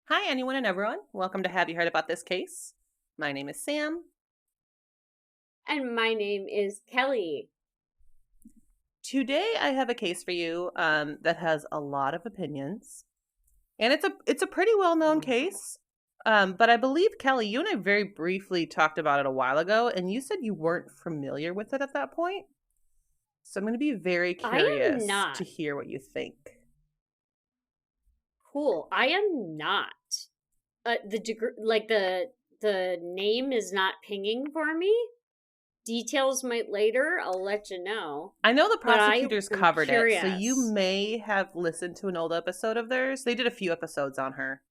Hi, anyone and everyone. Welcome to Have You Heard About This Case? My name is Sam. And my name is Kelly. Today I have a case for you that has a lot of opinions. And it's a pretty well-known case. But I believe, Kelly, you and I very briefly talked about it a while ago, and you said you weren't familiar with it at that point. So I'm going to be very I am curious not. to hear what you think. Cool. I am not. The name is not pinging for me. Details might later. I'll let you know. I know the But I prosecutors am covered it, so you curious. may have listened to an old episode of theirs. They did a few episodes on her.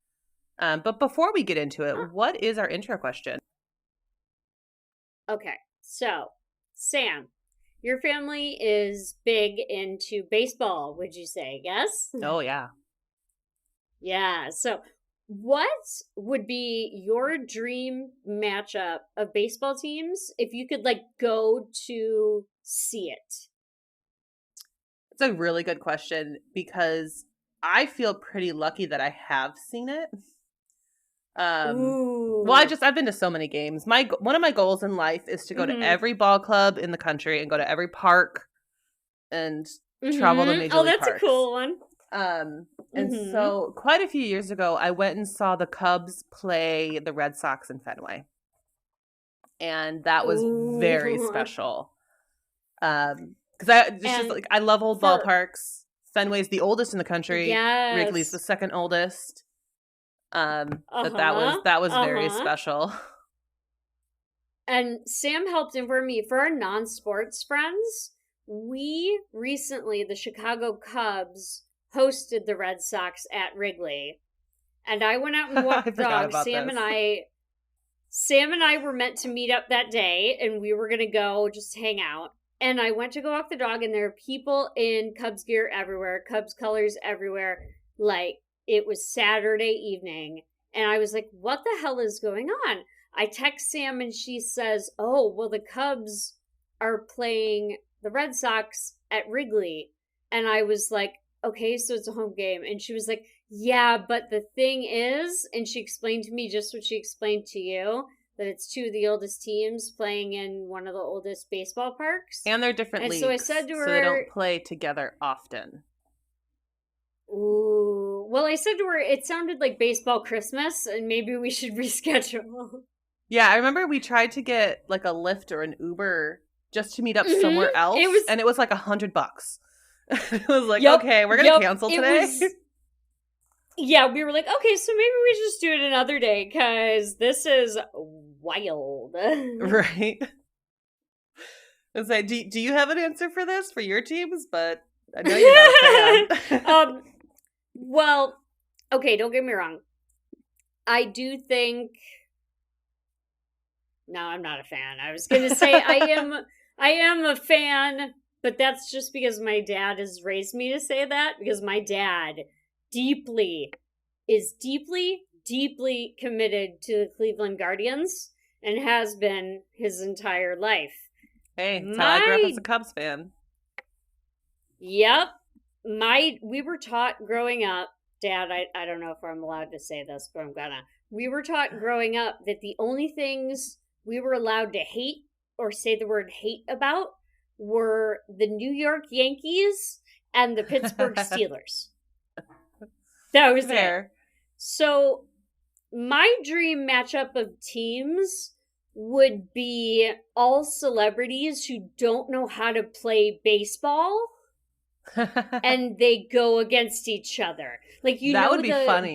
But before we get into it, Huh. what is our intro question? Okay. So, Sam, your family is big into baseball, would you say? Yes? Oh, yeah. Yeah. So, what would be your dream matchup of baseball teams if you could go to see it? It's a really good question because I feel pretty lucky that I have seen it. Um, Ooh. I've been to so many games. One of my goals in life is to go to Mhm. every ball club in the country and go to every park and travel to Mhm. major Oh, league that's a parks. cool one. And Mhm. so quite a few years ago, I went and saw the Cubs play the Red Sox in Fenway. And that was very Ooh. special. Because I just And like I love old for ballparks. Fenway's the oldest in the country. Wrigley's the yes. second oldest. That was Uh-huh. very Uh-huh. special. And Sam helped inform me for our non-sports friends. We recently, the Chicago Cubs hosted the Red Sox at Wrigley, and I went out and I walked the forgot dog. about this. Sam and I were meant to meet up that day, and we were gonna go just hang out. And I went to go walk the dog, and there are people in Cubs gear everywhere, Cubs colors everywhere. Like it was Saturday evening, and I was like, "What the hell is going on?" I text Sam, and she says, "Oh, well, the Cubs are playing the Red Sox at Wrigley," and I was like, "Okay, so it's a home game," and she was like, yeah, but the thing is, and she explained to me just what she explained to you, that it's two of the oldest teams playing in one of the oldest baseball parks. And they're different And so I leagues, said to so they don't her, play together often. ooh, well, I said to her, it sounded like baseball Christmas, and maybe we should reschedule. Yeah, I remember we tried to get like a Lyft or an Uber just to meet up somewhere It else, was, and it was like $100. It was like, yep, okay, we're gonna yep. cancel It today. was, yeah, we were like, okay, so maybe we just do it another day, because this is wild. Right. It's like, do you have an answer for this for your teams? But I know you're not a fan. um, Well, okay, don't get me wrong. I do think no, I'm not a fan. I was going to say I am a fan, but that's just because my dad has raised me to say that because my dad deeply deeply committed to the Cleveland Guardians and has been his entire life. Hey, that's how I grew up as My a Cubs fan. yep, we were taught growing up, Dad, I don't know if I'm allowed to say this, but I'm gonna. We were taught growing up that the only things we were allowed to hate or say the word hate about were the New York Yankees and the Pittsburgh Steelers. That was it. Fair. So my dream matchup of teams would be all celebrities who don't know how to play baseball and they go against each other. Like That would be funny. you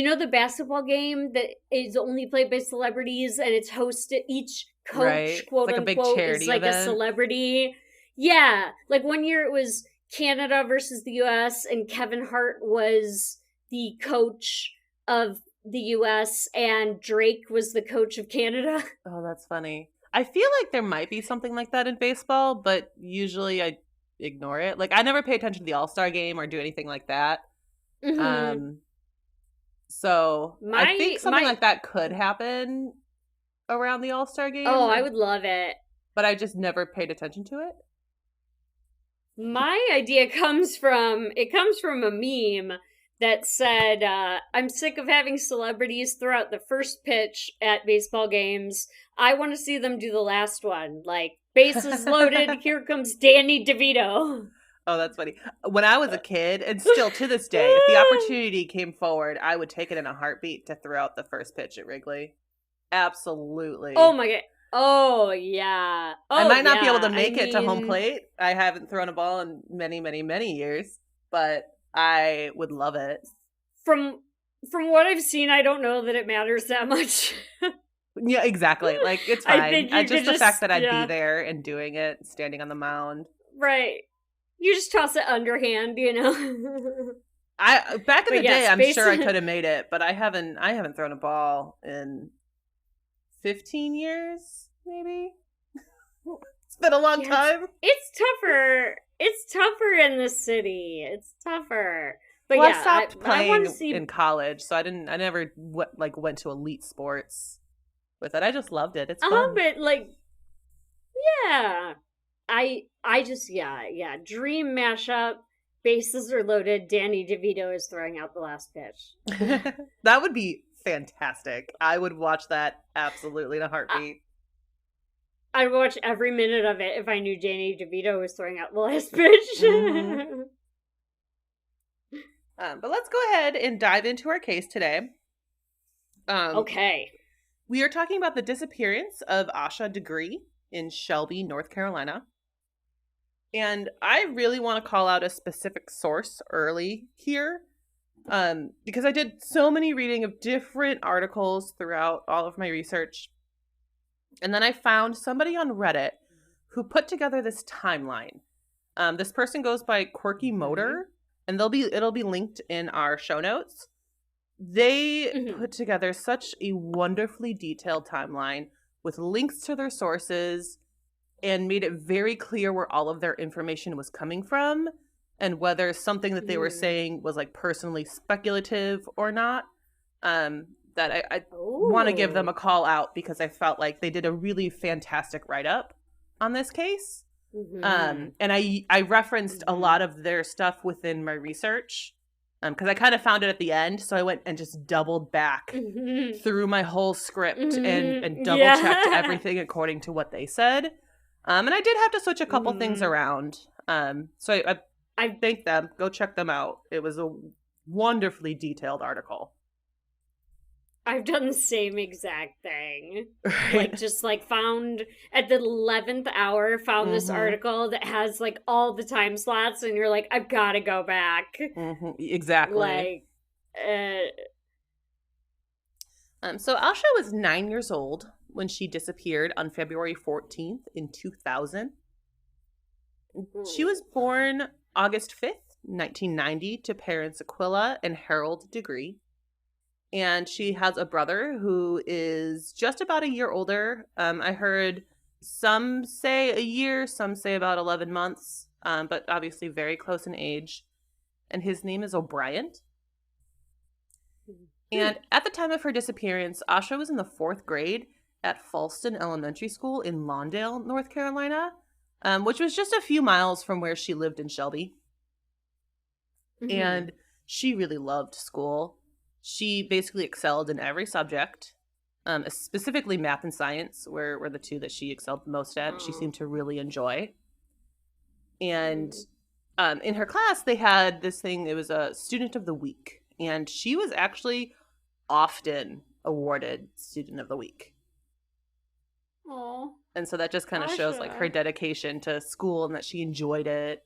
know the basketball game that is only played by celebrities and it's hosted each Right? coach, It's quote like a big unquote, is charity like a event. celebrity. Yeah, like one year it was Canada versus the US and Kevin Hart was the coach of the US and Drake was the coach of Canada. Oh, that's funny. I feel like there might be something like that in baseball, but usually I ignore it. Like I never pay attention to the All-Star game or do anything like that. Mhm. Um, so I think something My like that could happen around the All-Star oh, game, I would love it. but I just never paid attention to it. My idea comes from a meme that said, I'm sick of having celebrities throw out the first pitch at baseball games. I want to see them do the last one. Like, bases loaded, here comes Danny DeVito. Oh, that's funny. When I was a kid, and still to this day, if the opportunity came forward, I would take it in a heartbeat to throw out the first pitch at Wrigley. Absolutely. Oh my god. Oh yeah. Oh, I might not be able yeah. to make it to home plate. I haven't thrown a ball in many, many, many years, but I would love it. From what I've seen, I don't know that it matters that much. Yeah, exactly. Like, it's fine. I think you Just could the fact that I'd yeah. be there and doing it, standing on the mound. Right. You just toss it underhand, you know. Back in the day, I'm sure I on... could have made it, but I haven't thrown a ball in 15 years, maybe. It's been a long time. It's tougher. It's tougher in the city. It's tougher. But well, yeah, I stopped playing see... in college, so I never went to elite sports with it. I just loved it. It's fun. But like, yeah, I just dream mashup. Bases are loaded. Danny DeVito is throwing out the last pitch. That would be fantastic. I would watch that absolutely in a heartbeat. I'd watch every minute of it if I knew Danny DeVito was throwing out the last pitch. Mm-hmm. But let's go ahead and dive into our case today. Okay. We are talking about the disappearance of Asha Degree in Shelby, North Carolina. And I really want to call out a specific source early here, because I did so many reading of different articles throughout all of my research. And then I found somebody on Reddit who put together this timeline. This person goes by Quirky Motor, and it'll be linked in our show notes. They put together such a wonderfully detailed timeline with links to their sources and made it very clear where all of their information was coming from and whether something that they were saying was like personally speculative or not. That I want to give them a call out because I felt like they did a really fantastic write-up on this case. And I referenced a lot of their stuff within my research because I kind of found it at the end. So I went and just doubled back through my whole script and double-checked everything according to what they said. And I did have to switch a couple things around. So I thank them. Go check them out. It was a wonderfully detailed article. I've done the same exact thing. Right. Like, just, like, found at the 11th hour, this article that has, like, all the time slots, and you're like, I've got to go back. Exactly. Like, So Asha was 9 years old when she disappeared on February 14th in 2000. She was born August 5th, 1990, to parents Aquila and Harold Degree. And she has a brother who is just about a year older. I heard some say a year, some say about 11 months, but obviously very close in age. And his name is O'Brien. And at the time of her disappearance, Asha was in the 4th grade at Falston Elementary School in Lawndale, North Carolina, which was just a few miles from where she lived in Shelby. And she really loved school. She basically excelled in every subject, specifically math and science were the two that she excelled the most at. She seemed to really enjoy. And in her class, they had this thing. It was a student of the week. And she was actually often awarded student of the week. Aww. And so that just kind of shows like her dedication to school and that she enjoyed it.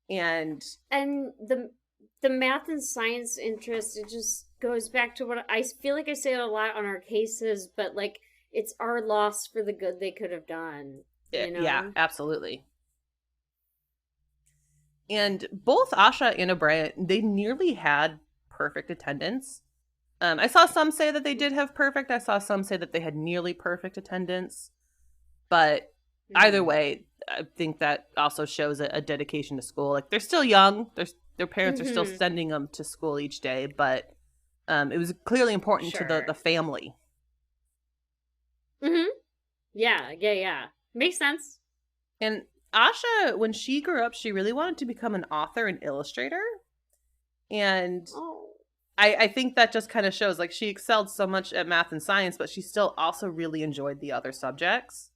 And the math and science interest, it just goes back to what I feel like I say it a lot on our cases, but like it's our loss for the good they could have done. You know? Yeah, absolutely. And both Asha and O'Brien, they nearly had perfect attendance. I saw some say that they did have perfect. I saw some say that they had nearly perfect attendance. But either way, I think that also shows a dedication to school. Like, they're still young. Their parents are still sending them to school each day. But it was clearly important to the family. Yeah. Makes sense. And Asha, when she grew up, she really wanted to become an author and illustrator. And Oh. I think that just kind of shows, like, she excelled so much at math and science, but she still also really enjoyed the other subjects.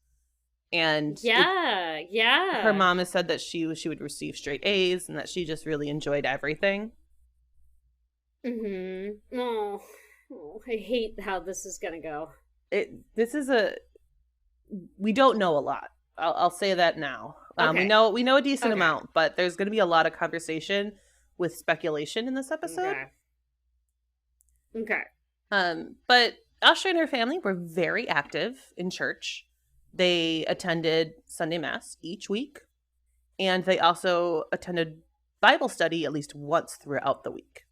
And her Yeah. mom has said that she would receive straight A's and that she just really enjoyed everything. Oh, I hate how this is gonna go. We don't know a lot. I'll say that now. Okay. We know a decent Okay. amount, but there's going to be a lot of conversation with speculation in this episode. Okay. But Asha and her family were very active in church. They attended Sunday Mass each week, and they also attended Bible study at least once throughout the week.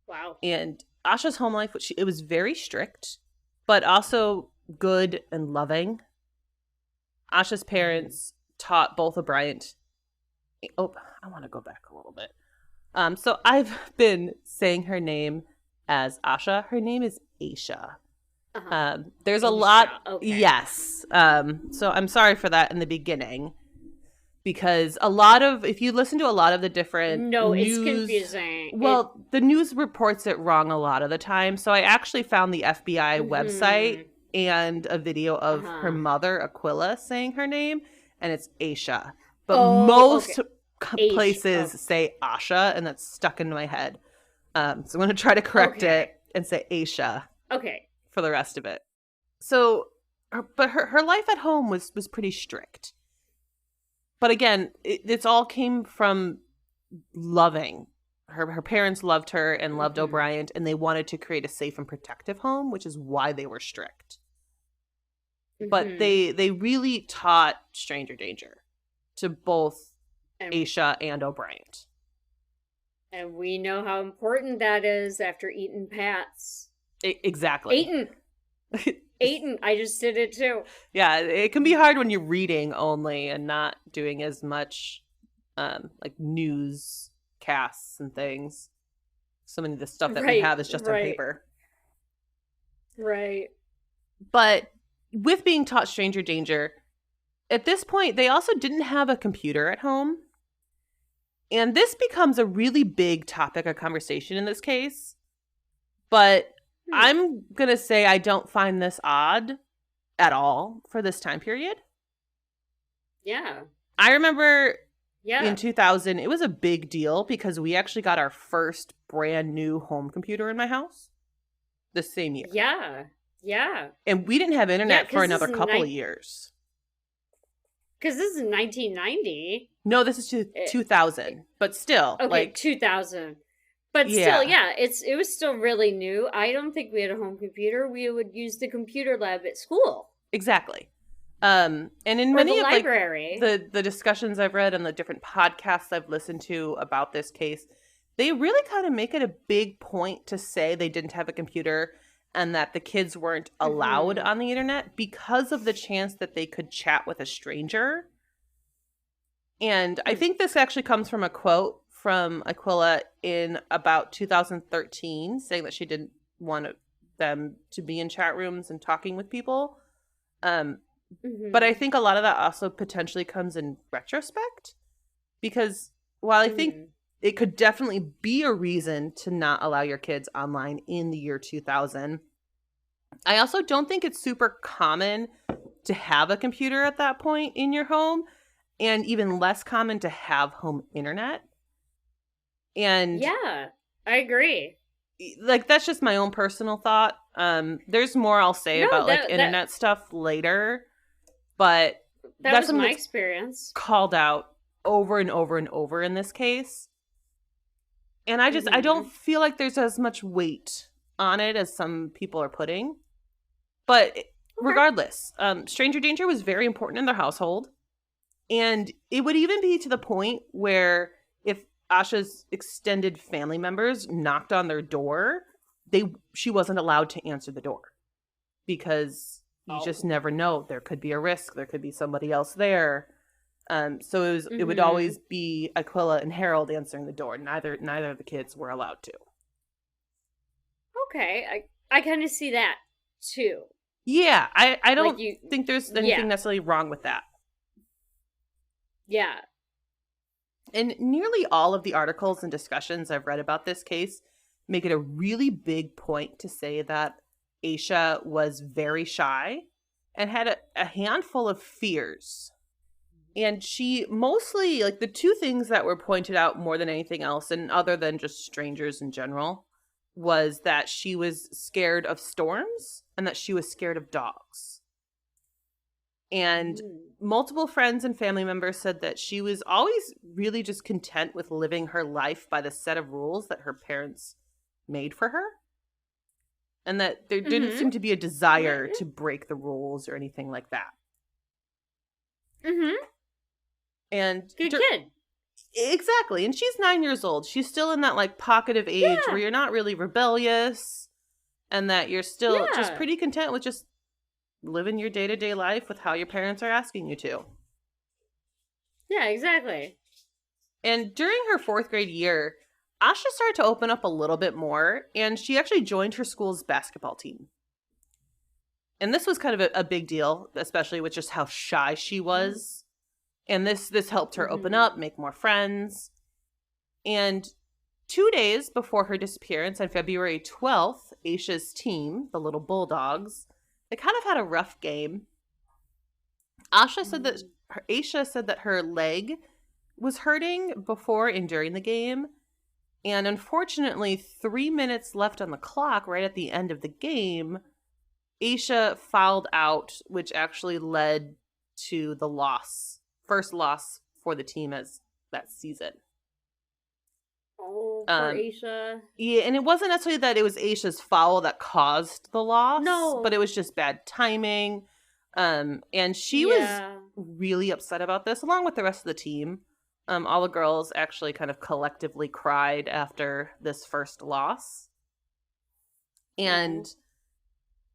Wow. And Asha's home life, it was very strict, but also good and loving. Asha's parents taught both O'Brien. Oh, I want to go back a little bit. So I've been saying her name as Asha. Her name is Asha. There's a lot. Okay. Yes. So I'm sorry for that in the beginning, because if you listen to a lot of the different it's confusing. Well, the news reports it wrong a lot of the time. So I actually found the FBI website and a video of her mother, Aquila, saying her name, and it's Asha. But most places say Asha, and that's stuck into my head. So I'm going to try to correct it and say Asha. Okay. For the rest of it. So, but her life at home was pretty strict. But again, it's all came from loving. Her parents loved her and loved O'Brien, and they wanted to create a safe and protective home, which is why they were strict. But they really taught stranger danger to both Asha and O'Brien. And we know how important that is after eating Pat's. Exactly. Aiton. I just did it too. Yeah, it can be hard when you're reading only and not doing as much like newscasts and things. So many of the stuff that we have is just on paper. Right. But with being taught stranger danger, at this point, they also didn't have a computer at home. And this becomes a really big topic of conversation in this case. But I'm going to say I don't find this odd at all for this time period. Yeah. I remember in 2000, it was a big deal because we actually got our first brand new home computer in my house the same year. Yeah. Yeah. And we didn't have internet for another couple of years. Because this is 1990. No, this is 2000. But still. Okay, 2000. But still, it was still really new. I don't think we had a home computer. We would use the computer lab at school. Exactly. And in many of library. The discussions I've read and the different podcasts I've listened to about this case, they really kind of make it a big point to say they didn't have a computer and that the kids weren't allowed on the internet because of the chance that they could chat with a stranger. And I think this actually comes from a quote from Aquila in about 2013 saying that she didn't want them to be in chat rooms and talking with people. But I think a lot of that also potentially comes in retrospect, because while I think it could definitely be a reason to not allow your kids online in the year 2000, I also don't think it's super common to have a computer at that point in your home, and even less common to have home internet. And yeah, I agree. Like, that's just my own personal thought. There's more I'll say about internet stuff later, but that's my experience. Called out over and over and over in this case. And I just I don't feel like there's as much weight on it as some people are putting. But regardless, stranger danger was very important in their household. And it would even be to the point where if Asha's extended family members knocked on their door, she wasn't allowed to answer the door, because you just never know. There could be a risk. There could be somebody else there. So it would always be Aquila and Harold answering the door. Neither of the kids were allowed to. Okay, I kind of see that too. Yeah, I don't think there's anything necessarily wrong with that. Yeah. And nearly all of the articles and discussions I've read about this case make it a really big point to say that Aisha was very shy and had a handful of fears. And she mostly, like, the two things that were pointed out more than anything else, and other than just strangers in general, was that she was scared of storms and that she was scared of dogs. And multiple friends and family members said that she was always really just content with living her life by the set of rules that her parents made for her. And that there didn't seem to be a desire to break the rules or anything like that. And good kid. Exactly. And she's 9 years old. She's still in that like pocket of age where you're not really rebellious and that you're still just pretty content with just living your day-to-day life with how your parents are asking you to. Yeah, exactly. And during her 4th grade year, Asha started to open up a little bit more, and she actually joined her school's basketball team. And this was kind of a big deal, especially with just how shy she was. And this helped her open up, make more friends. And 2 days before her disappearance on February 12th, Aisha's team, the little Bulldogs, they kind of had a rough game. Aisha said that her leg was hurting before and during the game. And unfortunately, 3 minutes left on the clock right at the end of the game, Aisha fouled out, which actually led to the first loss for the team as that season. Oh, poor Aisha. Yeah, and it wasn't necessarily that it was Aisha's foul that caused the loss, No. but it was just bad timing. And she was really upset about this, along with the rest of the team. All the girls actually kind of collectively cried after this first loss. And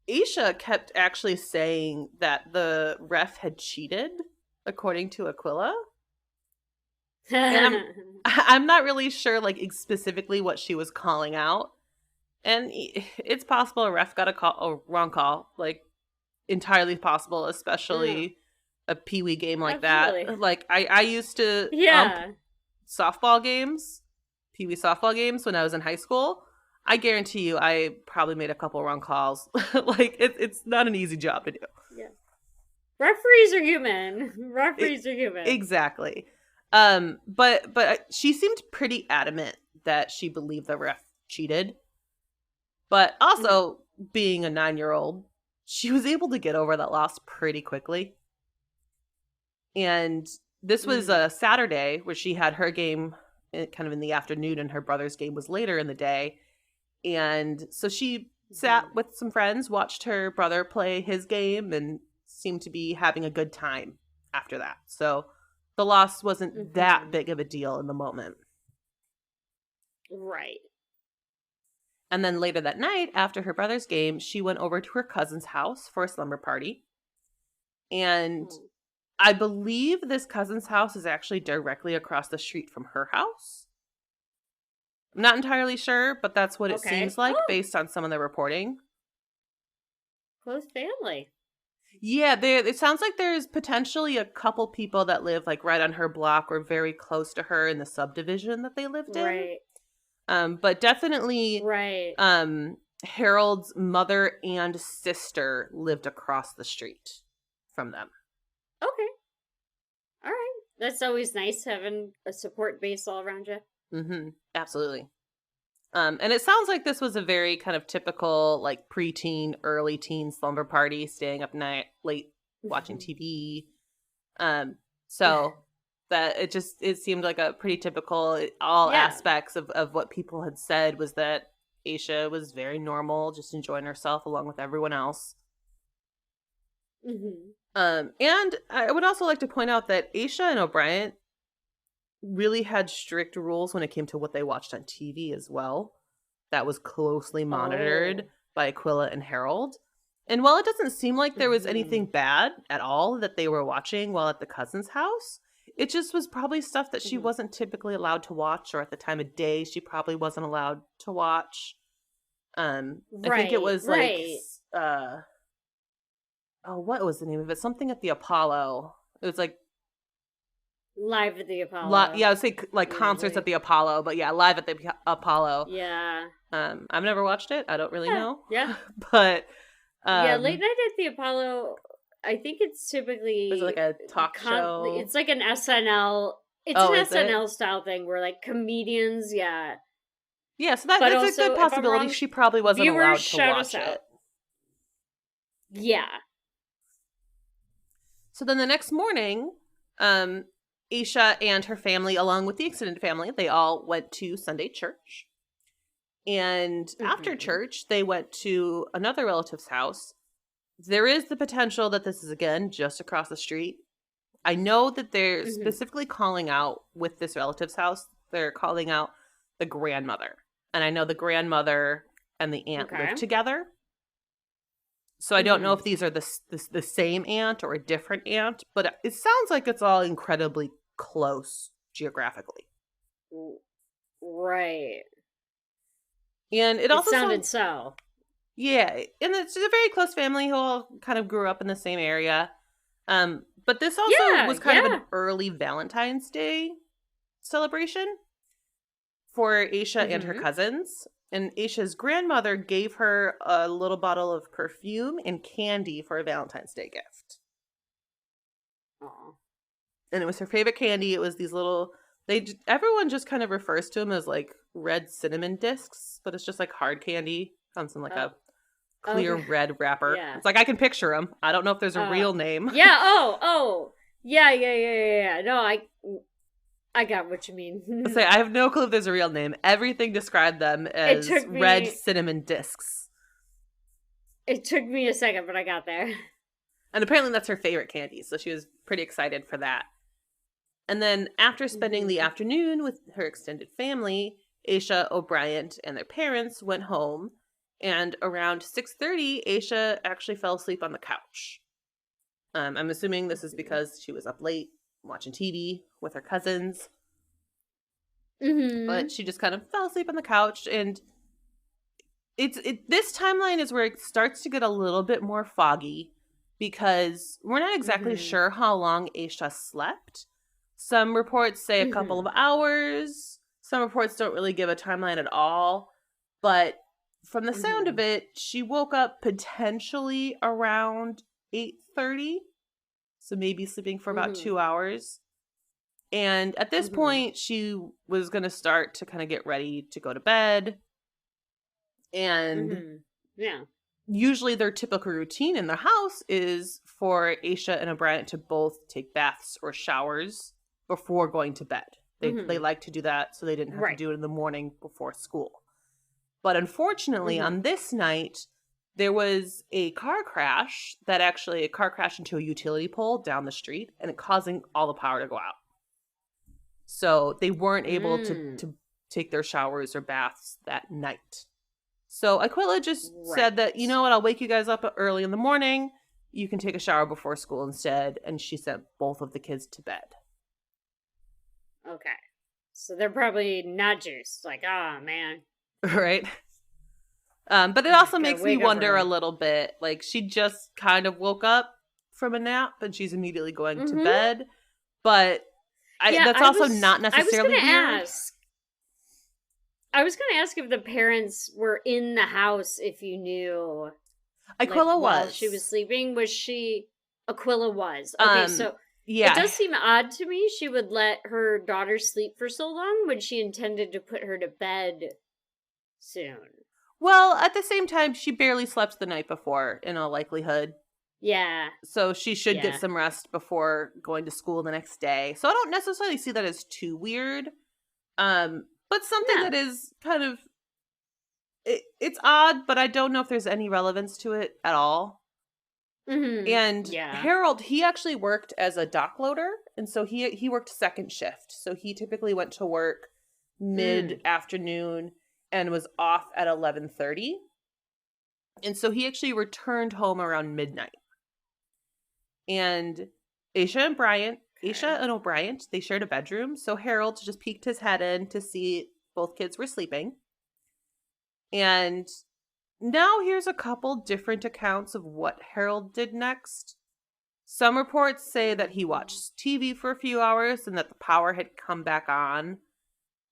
Aisha kept actually saying that the ref had cheated, according to Aquila. And I'm not really sure, like, specifically what she was calling out. And it's possible a ref got a wrong call, like, entirely possible, especially a peewee game like that. Like, I used to softball games, peewee softball games when I was in high school. I guarantee you I probably made a couple wrong calls. Like, it's not an easy job to do. Yeah. Referees are human. Referees are human. Exactly. But she seemed pretty adamant that she believed the ref cheated. But also, being a 9-year-old, she was able to get over that loss pretty quickly. And this was a Saturday where she had her game kind of in the afternoon and her brother's game was later in the day. And so she sat with some friends, watched her brother play his game, and seemed to be having a good time after that. So the loss wasn't that big of a deal in the moment. Right. And then later that night, after her brother's game, she went over to her cousin's house for a slumber party. And I believe this cousin's house is actually directly across the street from her house. I'm not entirely sure, but that's what it seems like based on some of the reporting. Close family. Yeah, it sounds like there's potentially a couple people that live like right on her block or very close to her in the subdivision that they lived in. Right. But definitely Harold's mother and sister lived across the street from them. Okay. All right. That's always nice having a support base all around you. Mm-hmm. Absolutely. And it sounds like this was a very kind of typical, like, preteen, early teen slumber party, staying up late watching TV. So that it seemed like a pretty typical, aspects of what people had said was that Aisha was very normal, just enjoying herself along with everyone else. And I would also like to point out that Aisha and O'Brien really had strict rules when it came to what they watched on TV as well. That was closely monitored by Aquila and Harold. And while it doesn't seem like there was anything bad at all that they were watching while at the cousin's house, it just was probably stuff that she wasn't typically allowed to watch, or at the time of day she probably wasn't allowed to watch. I think it was what was the name of it? Something at the Apollo. It was like Live at the Apollo. Yeah, I would say like concerts at the Apollo, but yeah, live at the Apollo. Yeah. I've never watched it. I don't really know. Yeah. But Yeah, late night at the Apollo, I think it's was it typically like a talk show? it's like an SNL. It's Oh, an is it? SNL style thing where like comedians, yeah. Yeah, so But that's a also, good if I'm possibility. wrong, She probably wasn't viewers allowed to shout us watch out. it. Yeah. So then the next morning, Asha and her family, along with the extended family, they all went to Sunday church. And after church, they went to another relative's house. There is the potential that this is, again, just across the street. I know that they're specifically calling out with this relative's house, they're calling out the grandmother. And I know the grandmother and the aunt live together. So I don't know if these are the same aunt or a different aunt, but it sounds like it's all incredibly close geographically. Right. And it also sounded so. Yeah, and it's a very close family who all kind of grew up in the same area. But this also was kind of an early Valentine's Day celebration for Asha and her cousins. And Asha's grandmother gave her a little bottle of perfume and candy for a Valentine's Day gift. Aww. And it was her favorite candy. It was these little, everyone just kind of refers to them as like red cinnamon discs, but it's just like hard candy. Comes in like a clear red wrapper. Yeah. It's like I can picture them. I don't know if there's a real name. Yeah. Yeah. No, I got what you mean. I have no clue if there's a real name. Everything described them as red cinnamon discs. It took me a second, but I got there. And apparently that's her favorite candy, so she was pretty excited for that. And then after spending the afternoon with her extended family, Asha, O'Brien, and their parents went home. And around 6:30, Asha actually fell asleep on the couch. I'm assuming this is because she was up late watching TV with her cousins. But she just kind of fell asleep on the couch. And this timeline is where it starts to get a little bit more foggy because we're not exactly sure how long Asha slept. Some reports say a couple of hours. Some reports don't really give a timeline at all. But from the sound of it, she woke up potentially around 8:30. So maybe sleeping for about 2 hours. And at this point, she was going to start to kind of get ready to go to bed. And usually their typical routine in the house is for Asha and O'Brien to both take baths or showers before going to bed. They like to do that so they didn't have to do it in the morning before school. But unfortunately, on this night, there was a car crash into a utility pole down the street and it causing all the power to go out. So they weren't able to take their showers or baths that night. So Aquila just said that, you know what, I'll wake you guys up early in the morning. You can take a shower before school instead. And she sent both of the kids to bed. Okay. So they're probably not juiced. Like, oh, man. Right. But it also makes me wonder a little bit. Like, she just kind of woke up from a nap and she's immediately going to bed. But that's also not necessarily weird. I was going to ask if the parents were in the house, if you knew. Aquila was. While she was sleeping, Aquila was. Okay, so yeah. It does seem odd to me she would let her daughter sleep for so long when she intended to put her to bed soon. Well, at the same time, she barely slept the night before, in all likelihood. Yeah. So she should get some rest before going to school the next day. So I don't necessarily see that as too weird. But something that is kind of... It's odd, but I don't know if there's any relevance to it at all. And Harold, he actually worked as a dock loader. And so he worked second shift. So he typically went to work mid-afternoon and was off at 11:30. And so he actually returned home around midnight. And Asha and O'Brien, they shared a bedroom. So Harold just peeked his head in to see both kids were sleeping. And now here's a couple different accounts of what Harold did next. Some reports say that he watched TV for a few hours and that the power had come back on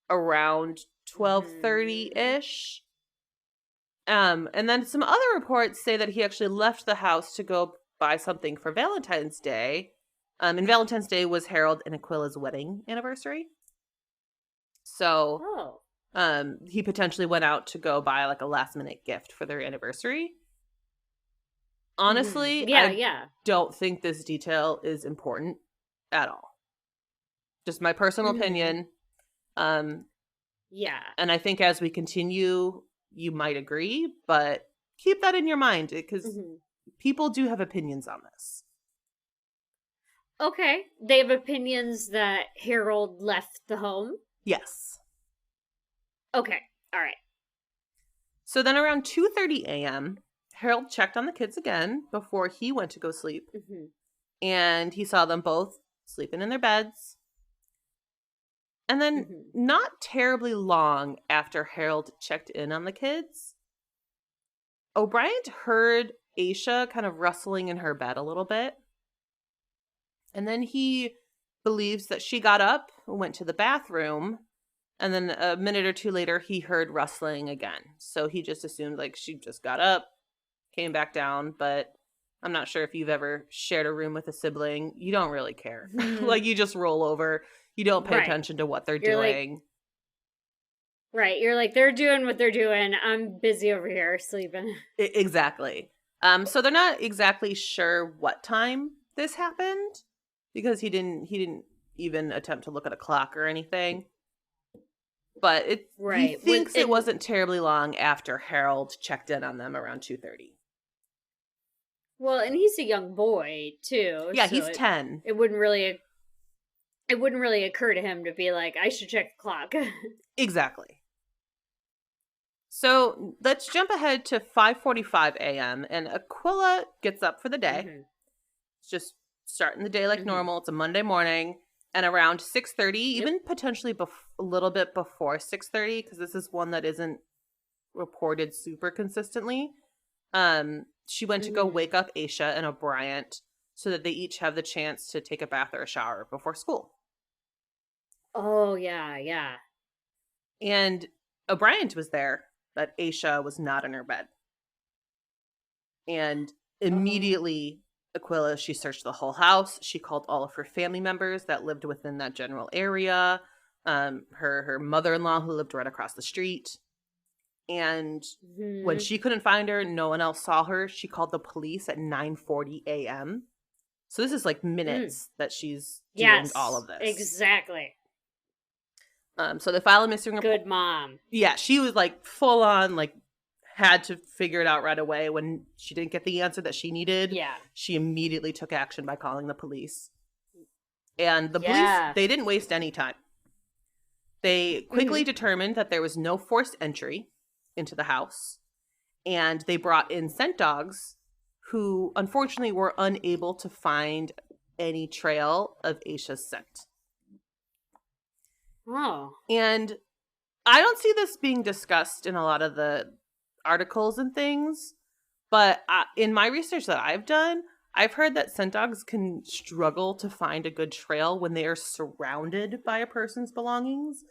around 12:30-ish. And then some other reports say that he actually left the house to go buy something for Valentine's Day. And Valentine's Day was Harold and Aquila's wedding anniversary. So he potentially went out to go buy like a last minute gift for their anniversary. Honestly, I don't think this detail is important at all. Just my personal opinion. Yeah. And I think as we continue, you might agree, but keep that in your mind because people do have opinions on this. Okay. They have opinions that Harold left the home? Yes. Okay. All right. So then around 2:30 a.m., Harold checked on the kids again before he went to go sleep. And he saw them both sleeping in their beds. And then not terribly long after Harold checked in on the kids, O'Brien heard Asha kind of rustling in her bed a little bit. And then he believes that she got up, went to the bathroom, and then a minute or two later, he heard rustling again. So he just assumed like she just got up, came back down, but I'm not sure if you've ever shared a room with a sibling. You don't really care. Like you just roll over. You don't pay attention to what they're doing. You're like, they're doing what they're doing. I'm busy over here sleeping. Exactly. So they're not exactly sure what time this happened because he didn't even attempt to look at a clock or anything. But he thinks it wasn't terribly long after Harold checked in on them around 2:30. Well, and he's a young boy too. Yeah, so he's 10. It wouldn't really occur to him to be like, I should check the clock. Exactly. So let's jump ahead to 5:45 a.m. and Aquila gets up for the day. It's just starting the day like normal. It's a Monday morning. And around 6:30, even potentially a little bit before 6:30, because this is one that isn't reported super consistently, she went to go wake up Asha and O'Brien so that they each have the chance to take a bath or a shower before school. Oh, yeah. And O'Brien was there, but Asha was not in her bed. And immediately, Aquila, she searched the whole house. She called all of her family members that lived within that general area. Her mother-in-law who lived right across the street. And when she couldn't find her, no one else saw her. She called the police at 9:40 a.m. So this is like minutes that she's doing all of this. Exactly. So they file a missing report. Good mom. Yeah, she was like full on, like had to figure it out right away. When she didn't get the answer that she needed, she immediately took action by calling the police. And the police, they didn't waste any time. They quickly determined that there was no forced entry into the house. And they brought in scent dogs who unfortunately were unable to find any trail of Asha's scent. Oh. And I don't see this being discussed in a lot of the articles and things, but in my research that I've done, I've heard that scent dogs can struggle to find a good trail when they are surrounded by a person's belongings,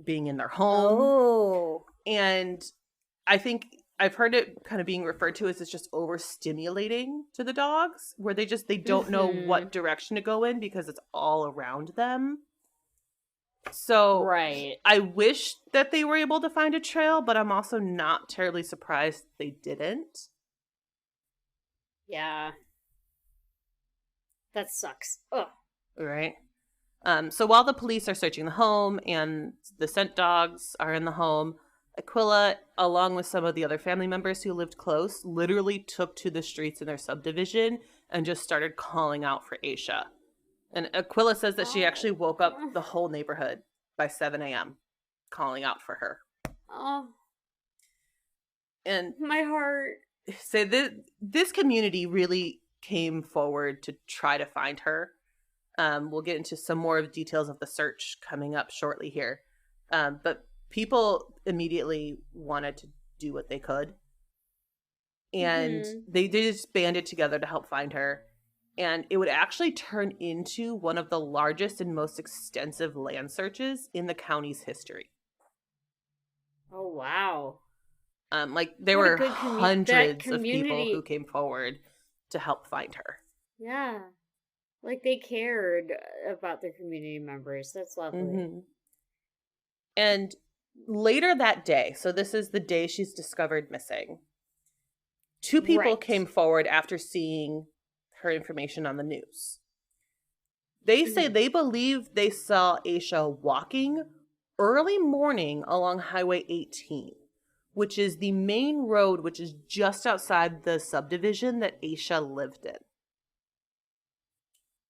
being in their home. Oh. And I think I've heard it kind of being referred to as it's just overstimulating to the dogs, where they don't know what direction to go in because it's all around them. So I wish that they were able to find a trail, but I'm also not terribly surprised they didn't. Yeah. That sucks. Ugh. Right. So while the police are searching the home and the scent dogs are in the home, Aquila, along with some of the other family members who lived close, literally took to the streets in their subdivision and just started calling out for Asha. And Aquila says that she actually woke up the whole neighborhood by 7 a.m. calling out for her. Oh. And my heart. So this community really came forward to try to find her. We'll get into some more of details of the search coming up shortly here. But people immediately wanted to do what they could. And they just banded together to help find her. And it would actually turn into one of the largest and most extensive land searches in the county's history. Oh, wow. Like there What a were good that hundreds of people who community. came forward to help find her. Yeah. Like they cared about their community members. That's lovely. Mm-hmm. And later that day, so this is the day she's discovered missing, two people Right. came forward after seeing her information on the news. They say Mhm. they believe they saw Asha walking early morning along Highway 18, which is the main road which is just outside the subdivision that Asha lived in.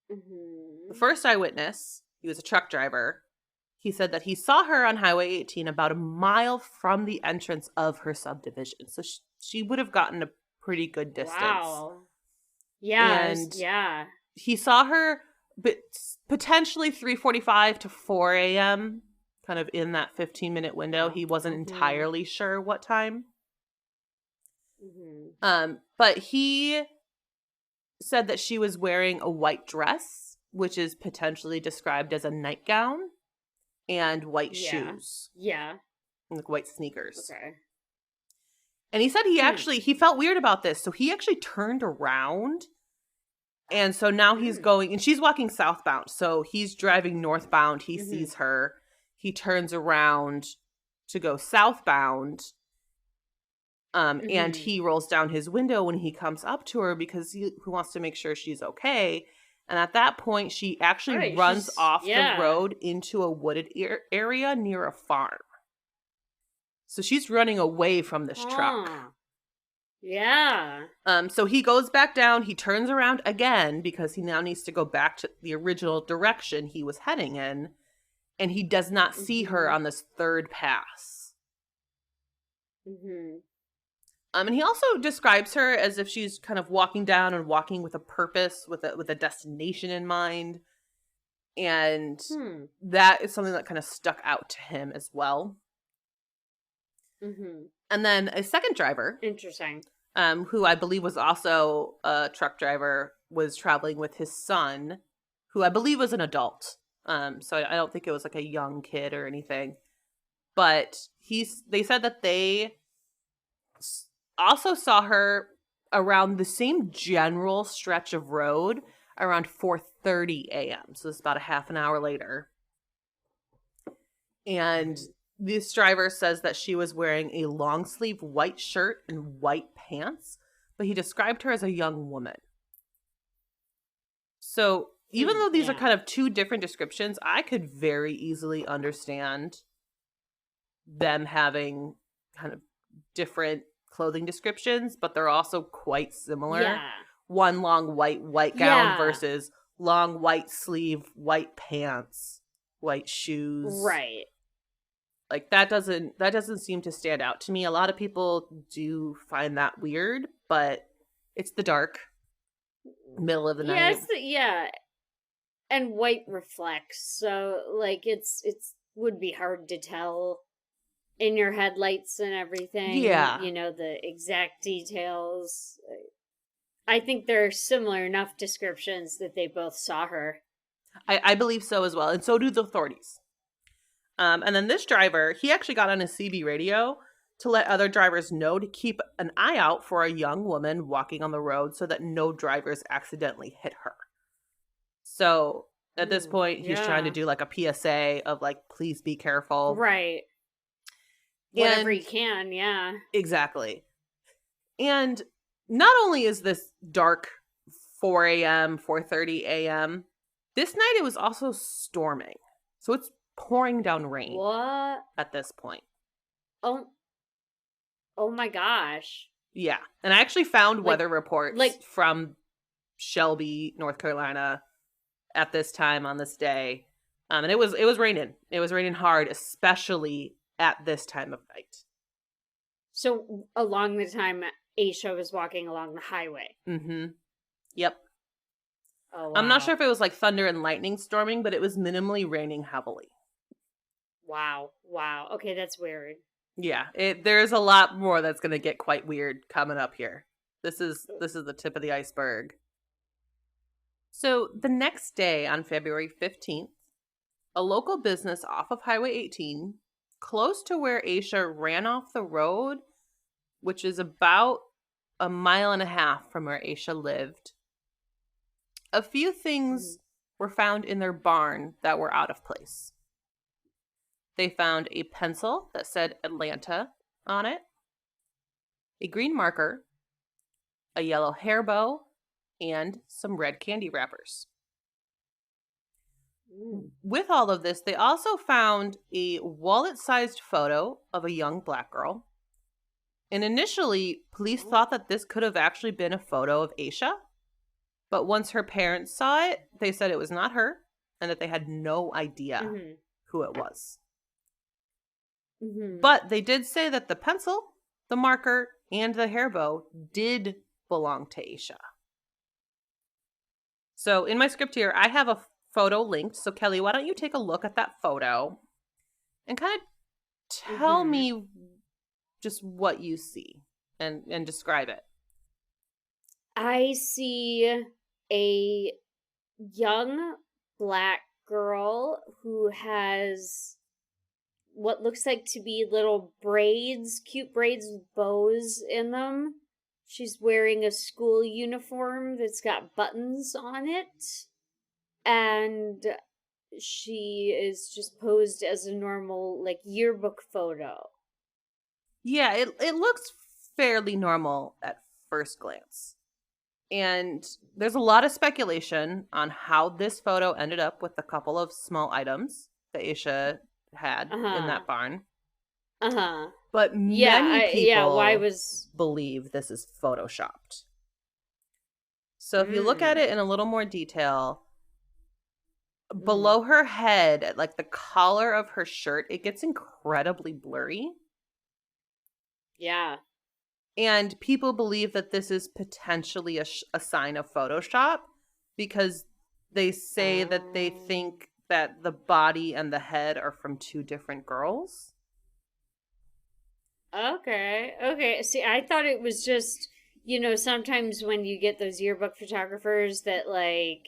The Mhm. first eyewitness, he was a truck driver, he said that he saw her on Highway 18 about a mile from the entrance of her subdivision. So she would have gotten a pretty good distance. Wow. Yeah, And yeah. he saw her potentially 3:45 to 4 a.m., kind of in that 15-minute window. Oh. He wasn't entirely sure what time. Mhm. But he said that she was wearing a white dress, which is potentially described as a nightgown, and white shoes. Yeah. Like white sneakers. Okay. And he said he felt weird about this. So he actually turned around. And so now he's going, and she's walking southbound. So he's driving northbound. He sees her. He turns around to go southbound. And he rolls down his window when he comes up to her because he wants to make sure she's okay. And at that point, she actually runs off the road into a wooded area near a farm. So she's running away from this truck. Yeah. So he goes back down. He turns around again because he now needs to go back to the original direction he was heading in. And he does not see her on this third pass. And he also describes her as if she's kind of walking down and walking with a purpose, with a destination in mind. And that is something that kind of stuck out to him as well. And then a second driver, Interesting, who I believe was also a truck driver, was traveling with his son, who I believe was an adult. So I don't think it was like a young kid or anything. But they said that they also saw her around the same general stretch of road around 4:30 a.m. So it's about a half an hour later. And this driver says that she was wearing a long sleeve white shirt and white pants, but he described her as a young woman. So even though these are kind of two different descriptions, I could very easily understand them having kind of different clothing descriptions, but they're also quite similar. Yeah. One long white gown versus long white sleeve, white pants, white shoes. Right. Like that doesn't seem to stand out to me. A lot of people do find that weird, but it's the dark middle of the night. And white reflects, so like it's would be hard to tell in your headlights and everything. Yeah. You know, the exact details. I think they're similar enough descriptions that they both saw her. I believe so as well, and so do the authorities. And then this driver, he actually got on a CB radio to let other drivers know to keep an eye out for a young woman walking on the road so that no drivers accidentally hit her. So at this point, he's trying to do like a PSA of like, please be careful. Right. Whatever he can, yeah. Exactly. And not only is this dark 4 a.m., 4:30 a.m., this night it was also storming. So it's pouring down rain. What? At this point. Oh my gosh. Yeah. And I actually found weather reports from Shelby, North Carolina at this time on this day. And it was raining. It was raining hard, especially at this time of night. So along the time Asha was walking along the highway. Mm-hmm. Yep. Oh, wow. I'm not sure if it was like thunder and lightning storming, but it was minimally raining heavily. Wow. Okay, that's weird. Yeah, there's a lot more that's going to get quite weird coming up here. This is the tip of the iceberg. So the next day on February 15th, a local business off of Highway 18, close to where Asha ran off the road, which is about a mile and a half from where Asha lived, a few things were found in their barn that were out of place. They found a pencil that said Atlanta on it, a green marker, a yellow hair bow, and some red candy wrappers. With all of this, they also found a wallet-sized photo of a young black girl. And initially, police thought that this could have actually been a photo of Asha. But once her parents saw it, they said it was not her and that they had no idea who it was. But they did say that the pencil, the marker, and the hair bow did belong to Asha. So in my script here, I have a photo linked. So Kelly, why don't you take a look at that photo and kind of tell me just what you see and describe it. I see a young black girl who has what looks like to be little braids, cute braids with bows in them. She's wearing a school uniform that's got buttons on it. And she is just posed as a normal, like, yearbook photo. Yeah, it looks fairly normal at first glance. And there's a lot of speculation on how this photo ended up with a couple of small items that Asha had in that barn. But many people believe this is photoshopped. So if you look at it in a little more detail, below her head, like the collar of her shirt, it gets incredibly blurry. Yeah. And people believe that this is potentially a sign of Photoshop because they say that they think that the body and the head are from two different girls. Okay. See, I thought it was just, sometimes when you get those yearbook photographers that, like,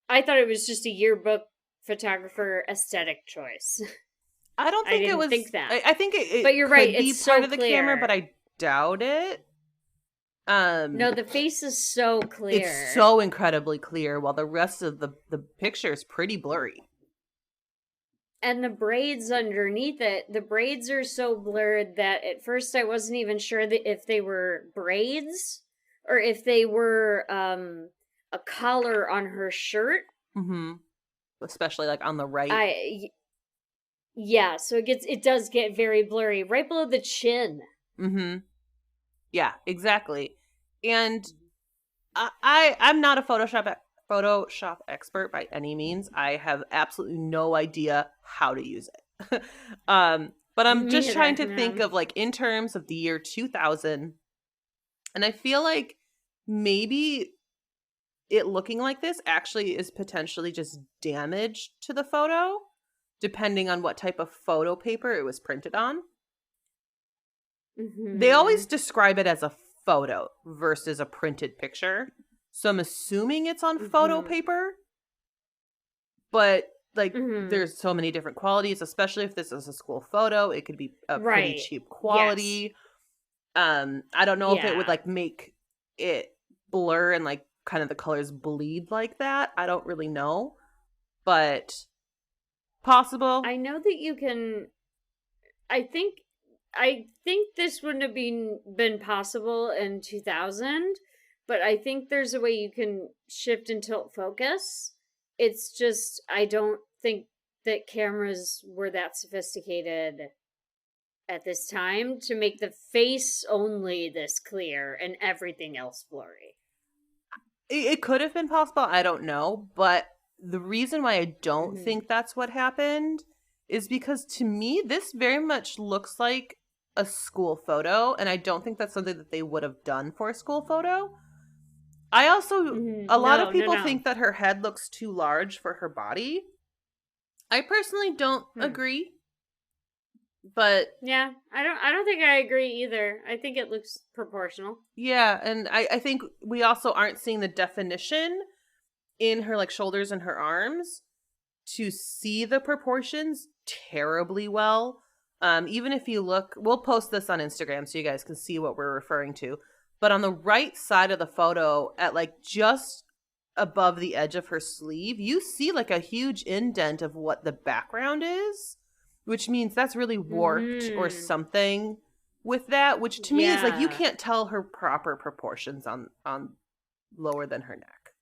I thought it was just a yearbook photographer aesthetic choice. I don't think it was. Think that. I think it but you're could right. be It's part so of the clear. camera, but I doubt it. No, the face is so clear. It's so incredibly clear, while the rest of the picture is pretty blurry. And the braids underneath it, the braids are so blurred that at first I wasn't even sure that if they were braids or if they were a collar on her shirt. Especially like on the right. Yeah, so it does get very blurry right below the chin. Yeah, exactly. And I'm not a Photoshop expert by any means. I have absolutely no idea how to use it. But I'm just trying to think of, like, in terms of the year 2000. And I feel like maybe it looking like this actually is potentially just damage to the photo, depending on what type of photo paper it was printed on. They always describe it as a photo versus a printed picture. So I'm assuming it's on photo paper. But, like, there's so many different qualities, especially if this is a school photo. It could be a pretty cheap quality. Yes. I don't know if it would, like, make it blur and, like, kind of the colors bleed like that. I don't really know. But possible. I know that you can... I think this wouldn't have been possible in 2000, but I think there's a way you can shift and tilt focus. It's just, I don't think that cameras were that sophisticated at this time to make the face only this clear and everything else blurry. It could have been possible. I don't know. But the reason why I don't think that's what happened is because, to me, this very much looks like a school photo, and I don't think that's something that they would have done for a school photo. I also, a lot of people think that her head looks too large for her body. I personally don't agree. But Yeah, I don't think I agree either. I think it looks proportional. yeah, and I think we also aren't seeing the definition in her like shoulders and her arms to see the proportions terribly well. Even if you look, we'll post this on Instagram so you guys can see what we're referring to. But on the right side of the photo, at like just above the edge of her sleeve, you see like a huge indent of what the background is, which means that's really warped or Mm-hmm. something with that, which to me is like you Yeah. can't tell her proper proportions on lower than her neck.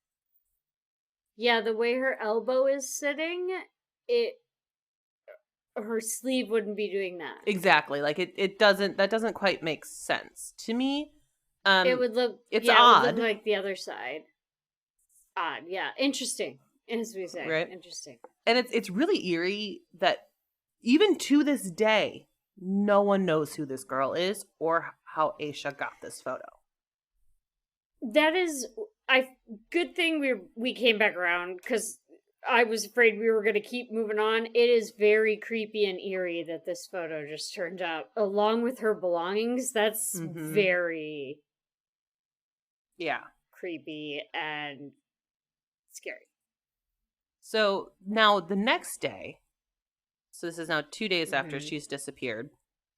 Yeah, the way her elbow is sitting, it her sleeve wouldn't be doing that. Exactly. Like it doesn't that doesn't quite make sense to me. It would look It's yeah, it would look odd, like the other side. Odd, yeah. Interesting. As we say. right? Interesting. And it's really eerie that even to this day, no one knows who this girl is or how Asha got this photo. That is good thing we came back around because I was afraid we were going to keep moving on. It is very creepy and eerie that this photo just turned up along with her belongings. That's very Yeah. creepy and scary. So now the next day, so this is now 2 days after she's disappeared.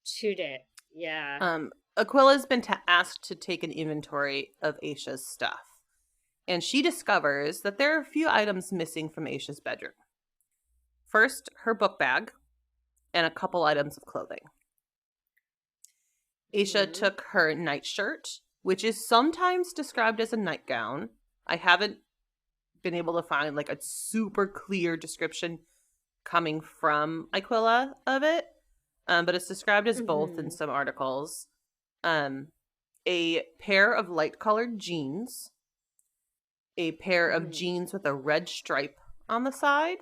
2 days. Yeah. Aquila's been asked to take an inventory of Asha's stuff. And she discovers that there are a few items missing from Asha's bedroom. First, her book bag and a couple items of clothing. Asha took her nightshirt, which is sometimes described as a nightgown. I haven't been able to find like a super clear description coming from Aquila of it, but it's described as both in some articles. A pair of light-colored jeans, a pair of jeans with a red stripe on the side,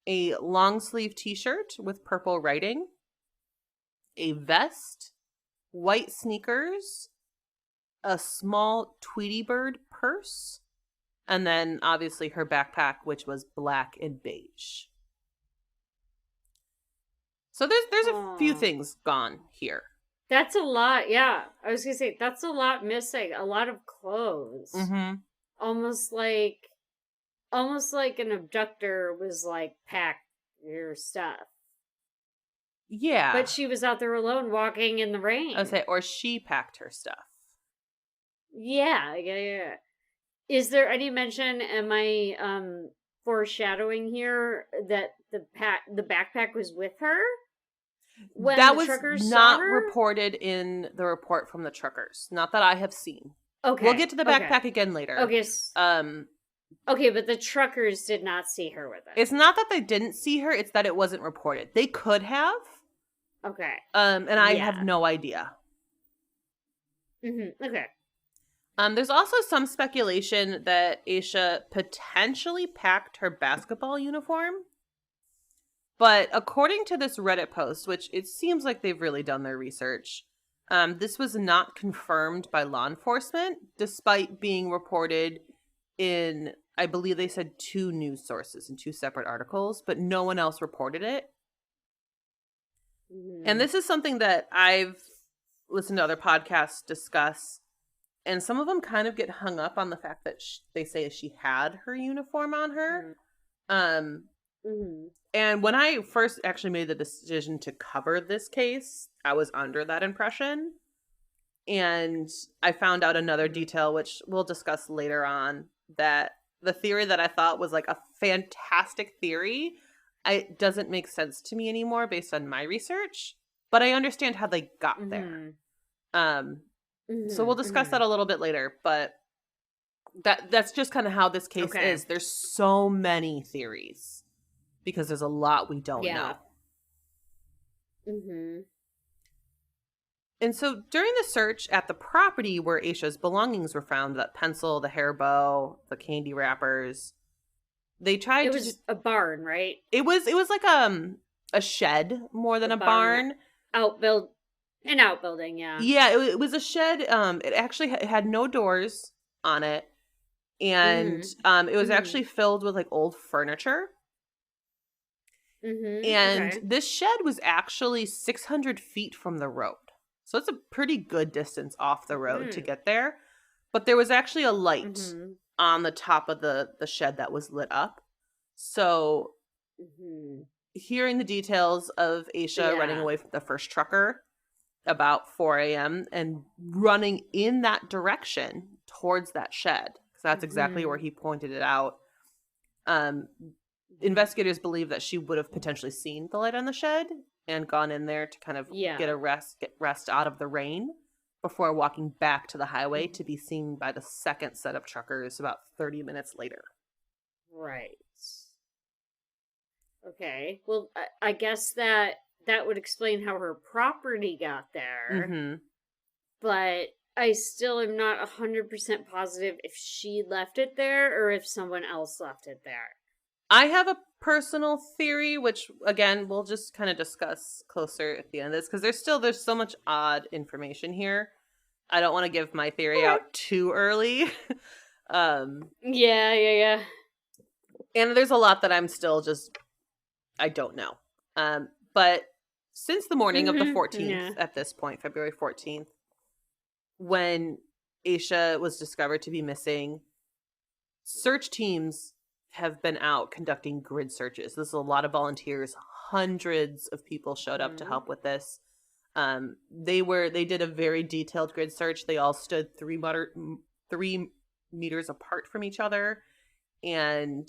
a long-sleeve t-shirt with purple writing, a vest, white sneakers, a small Tweety Bird purse, and then obviously her backpack, which was black and beige. So there's a few things gone here. That's a lot, yeah. I was gonna say that's a lot missing. A lot of clothes. Almost like an abductor was like, pack your stuff. Yeah. But she was out there alone walking in the rain. I would say, or she packed her stuff. Yeah. Is there any mention, am I foreshadowing here, that the backpack was with her? When that the was truckers not saw her? reported in the report from the truckers. Not that I have seen. Okay. We'll get to the backpack again later. Okay. Okay, but the truckers did not see her with it. It's not that they didn't see her, it's that it wasn't reported. They could have. Okay. And I have no idea. Okay. There's also some speculation that Asha potentially packed her basketball uniform. But according to this Reddit post, which it seems like they've really done their research, this was not confirmed by law enforcement, despite being reported in, I believe they said 2 news sources in 2 separate articles, but no one else reported it. And this is something that I've listened to other podcasts discuss, and some of them kind of get hung up on the fact that they say she had her uniform on her. And when I first actually made the decision to cover this case, I was under that impression. And I found out another detail, which we'll discuss later on, that the theory that I thought was like a fantastic theory, it doesn't make sense to me anymore based on my research. But I understand how they got there. So we'll discuss that a little bit later. But that's just kind of how this case is. There's so many theories because there's a lot we don't know. And so during the search at the property where Asha's belongings were found, that pencil, the hair bow, the candy wrappers, they tried It was a barn, right? It was like a shed more than a barn. An outbuilding, yeah. Yeah, it was a shed. It actually had no doors on it. And it was actually filled with like old furniture. And Okay. this shed was actually 600 feet from the road. So it's a pretty good distance off the road to get there. But there was actually a light on the top of the shed that was lit up. So hearing the details of Asha running Yeah. away from the first trucker about 4 a.m. and running in that direction towards that shed, because that's exactly where he pointed it out. Investigators believe that she would have potentially seen the light on the shed and gone in there to kind of get rest out of the rain before walking back to the highway to be seen by the second set of truckers about 30 minutes later. Right. Okay. Well, I guess that would explain how her property got there. But I still am not 100% positive if she left it there or if someone else left it there. I have a personal theory, which again we'll just kind of discuss closer at the end of this, because there's so much odd information here. I don't want to give my theory out too early. Yeah. And there's a lot that I'm still I don't know. But since the morning of the 14th, at this point, February 14th, when Asha was discovered to be missing, search teams have been out conducting grid searches. This is a lot of volunteers. Hundreds of people showed up to help with this. They did a very detailed grid search. They all stood 3 meters apart from each other and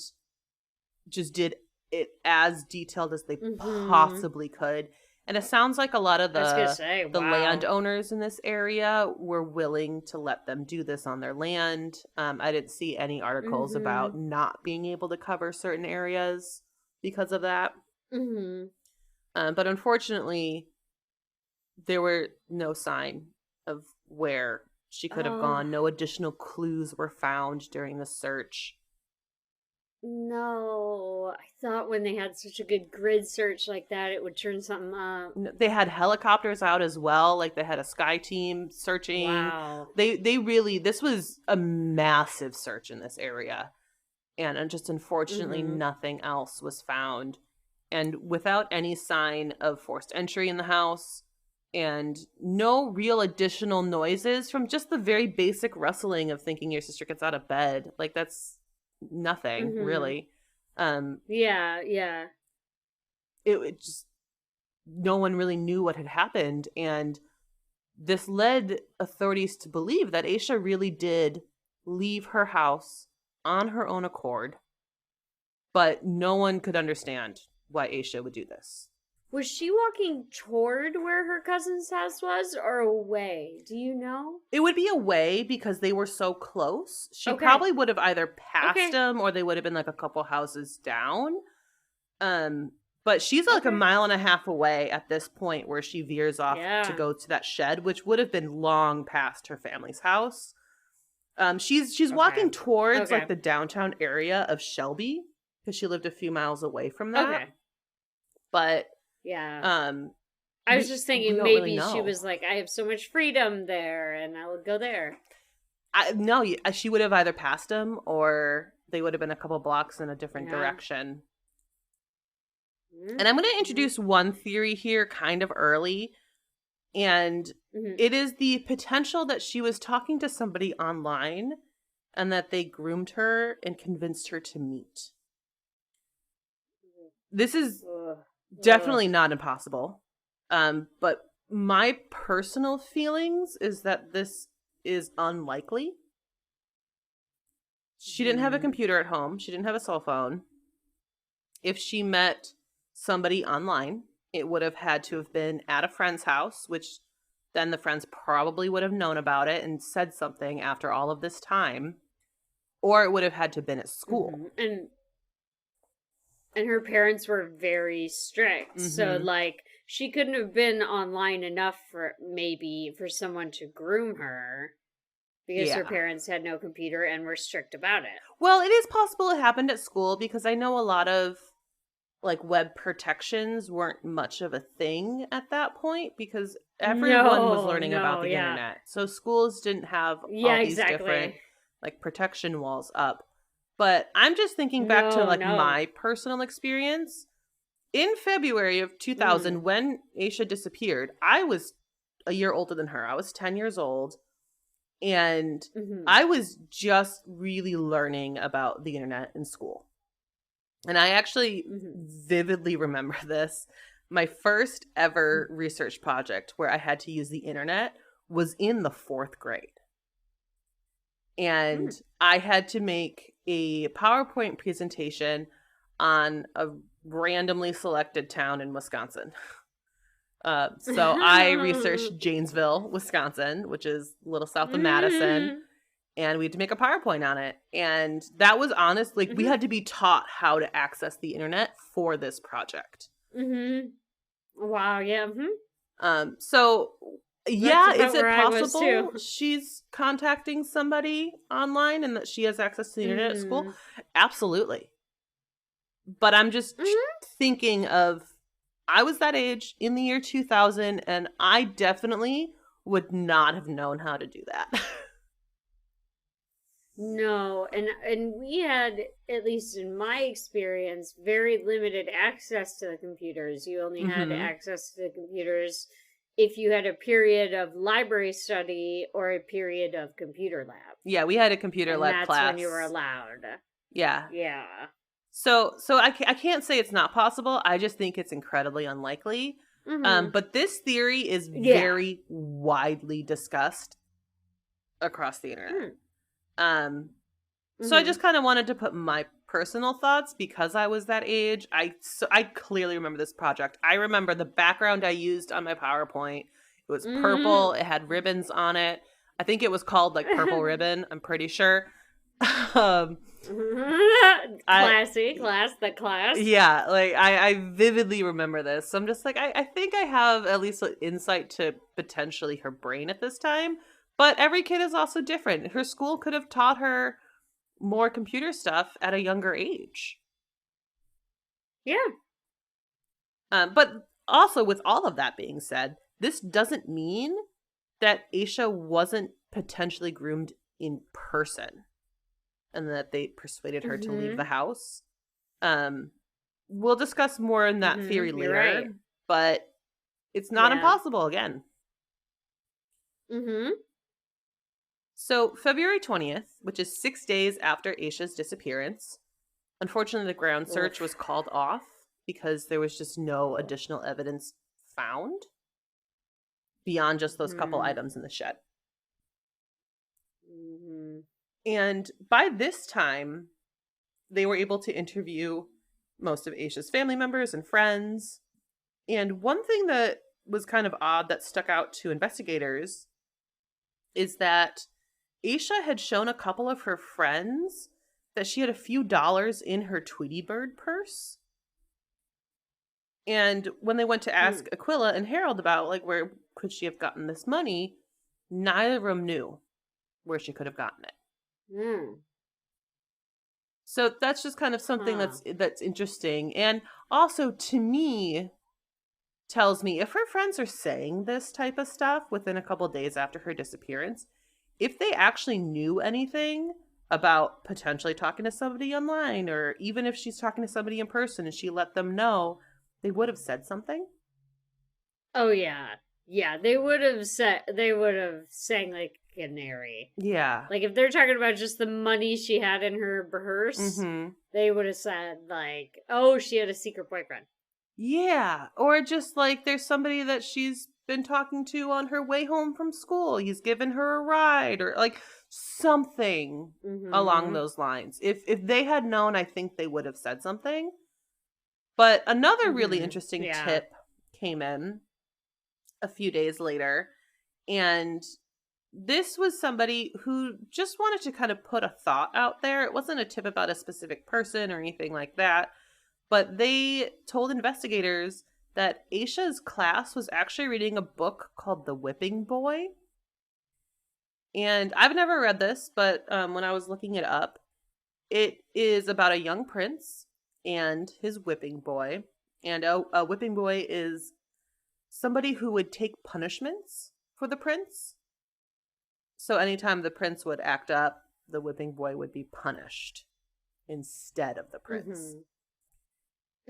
just did it as detailed as they possibly could. And it sounds like a lot of the landowners in this area were willing to let them do this on their land. I didn't see any articles about not being able to cover certain areas because of that. But unfortunately, there were no sign of where she could have gone. No additional clues were found during the search. No, I thought when they had such a good grid search like that, it would turn something up. They had helicopters out as well. Like they had a sky team searching. Wow. They really, this was a massive search in this area. And just unfortunately, nothing else was found. And without any sign of forced entry in the house and no real additional noises from just the very basic rustling of thinking your sister gets out of bed. Like that's nothing really. Yeah. It just, no one really knew what had happened, and this led authorities to believe that Asha really did leave her house on her own accord, but no one could understand why Asha would do this. Was she walking toward where her cousin's house was or away? Do you know? It would be away because they were so close. She probably would have either passed them or they would have been like a couple houses down. But she's like a mile and a half away at this point where she veers off to go to that shed, which would have been long past her family's house. She's walking towards like the downtown area of Shelby because she lived a few miles away from that. But I was just thinking maybe she was like, I have so much freedom there and I would go there. No, she would have either passed him or they would have been a couple blocks in a different direction. And I'm going to introduce one theory here kind of early. And it is the potential that she was talking to somebody online and that they groomed her and convinced her to meet. This is definitely not impossible. But my personal feelings is that this is unlikely. She didn't have a computer at home. She didn't have a cell phone. If she met somebody online, it would have had to have been at a friend's house, which then the friends probably would have known about it and said something after all of this time. Or it would have had to have been at school. And her parents were very strict. So, like, she couldn't have been online enough for someone to groom her because her parents had no computer and were strict about it. Well, it is possible it happened at school because I know a lot of, like, web protections weren't much of a thing at that point because everyone was learning about the internet. So schools didn't have all these different, like, protection walls up. But I'm just thinking back to, like, my personal experience. in February of 2000, when Asha disappeared, I was a year older than her. I was 10 years old. And I was just really learning about the internet in school. And I actually vividly remember this. My first ever research project where I had to use the internet was in the 4th grade. And I had to make a PowerPoint presentation on a randomly selected town in Wisconsin. So I researched Janesville, Wisconsin, which is a little south of Madison. And we had to make a PowerPoint on it. And that was honestly, we had to be taught how to access the internet for this project. Wow, yeah. So, yeah, is it I was possible too. she's contacting somebody online and that she has access to the internet at school? Absolutely. But I'm just thinking of, I was that age in the year 2000, and I definitely would not have known how to do that. No, and we had, at least in my experience, very limited access to the computers. You only had access to the computers if you had a period of library study or a period of computer lab. Yeah, we had a computer lab class. That's when you were allowed. Yeah. Yeah. So I can't say it's not possible. I just think it's incredibly unlikely. But this theory is very widely discussed across the internet. So I just kind of wanted to put my personal thoughts because I was that age. I clearly remember this project. I remember the background I used on my PowerPoint. It was purple. It had ribbons on it. I think it was called like Purple Ribbon. I'm pretty sure. Class. Yeah, like I vividly remember this. So I'm just like, I think I have at least an insight to potentially her brain at this time. But every kid is also different. Her school could have taught her more computer stuff at a younger age. Yeah. But also, with all of that being said, this doesn't mean that Asha wasn't potentially groomed in person and that they persuaded her to leave the house. We'll discuss more in that theory later, but it's not impossible again. So February 20th, which is 6 days after Asha's disappearance, unfortunately the ground search was called off because there was just no additional evidence found beyond just those couple items in the shed. And by this time, they were able to interview most of Asha's family members and friends. And one thing that was kind of odd that stuck out to investigators is that Asha had shown a couple of her friends that she had a few dollars in her Tweety Bird purse. And when they went to ask Aquila and Harold about, like, where could she have gotten this money, neither of them knew where she could have gotten it. So that's just kind of something that's interesting. And also, to me, tells me if her friends are saying this type of stuff within a couple days after her disappearance, if they actually knew anything about potentially talking to somebody online, or even if she's talking to somebody in person and she let them know, they would have said something. Oh yeah. Yeah, they would have sang like canary. Yeah. Like if they're talking about just the money she had in her purse, they would have said like, oh, she had a secret boyfriend. Yeah. Or just like there's somebody that she's been talking to on her way home from school. He's given her a ride, or like something along those lines. If they had known, I think they would have said something. But another really interesting tip came in a few days later. And this was somebody who just wanted to kind of put a thought out there. It wasn't a tip about a specific person or anything like that. But they told investigators that Asha's class was actually reading a book called The Whipping Boy. And I've never read this, but when I was looking it up, it is about a young prince and his whipping boy. And a whipping boy is somebody who would take punishments for the prince. So anytime the prince would act up, the whipping boy would be punished instead of the prince.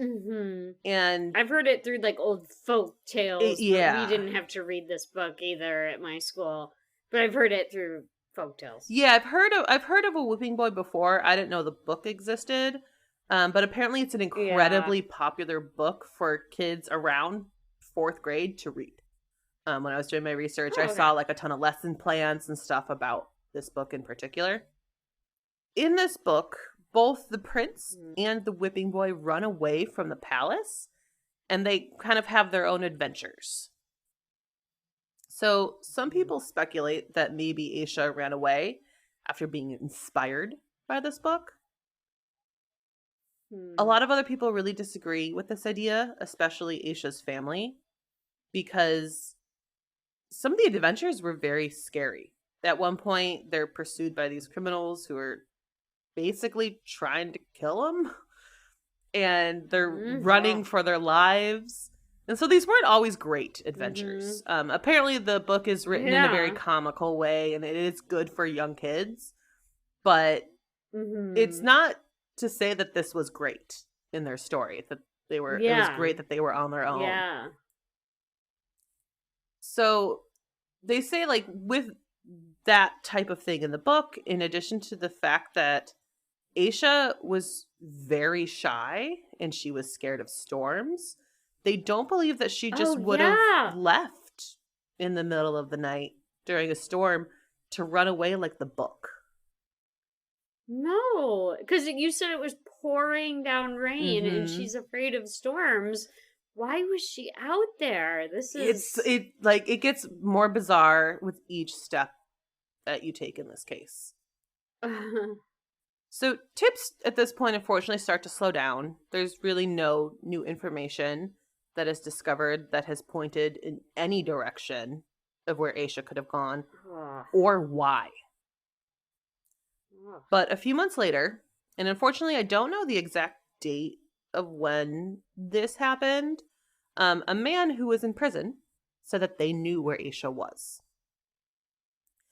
Mm-hmm. And I've heard it through like old folk tales, but we yeah. didn't have to read this book either at my school. But I've heard it through folk tales. Yeah, I've heard of a Whipping Boy before. I didn't know the book existed. But apparently it's an Yeah. incredibly popular book for kids around 4th grade to read. When I was doing my research, I Oh, okay. saw like a ton of lesson plans and stuff about this book in particular. In this book, both the prince Mm. and the whipping boy run away from the palace, and they kind of have their own adventures. So some people speculate that maybe Aisha ran away after being inspired by this book. A Hmm. lot of other people really disagree with this idea, especially Aisha's family, because some of the adventures were very scary. At one point, they're pursued by these criminals who are basically trying to kill them, and they're running Wow. for their lives. And so these weren't always great Mm-hmm. adventures. Apparently, the book is written in a very Yeah. comical way, and it is good for young kids. But it's Mm-hmm. not to say that this was great in their story. That it was Yeah. great that they were on their own. Yeah. So they say, like, with that type of thing in the book, in addition to the fact that Aisha was very shy and she was scared of storms, they don't believe that she Oh, just would have yeah. left in the middle of the night during a storm to run away like the book. No, because you said it was pouring down rain and Mm-hmm. she's afraid of storms. Why was she out there? This It's is. it like it gets more bizarre with each step that you take in this case. So tips at this point, unfortunately, start to slow down. There's really no new information that is discovered that has pointed in any direction of where Aisha could have gone Ugh. or why. Ugh. But a few months later, and unfortunately, I don't know the exact date of when this happened, a man who was in prison said that they knew where Aisha was.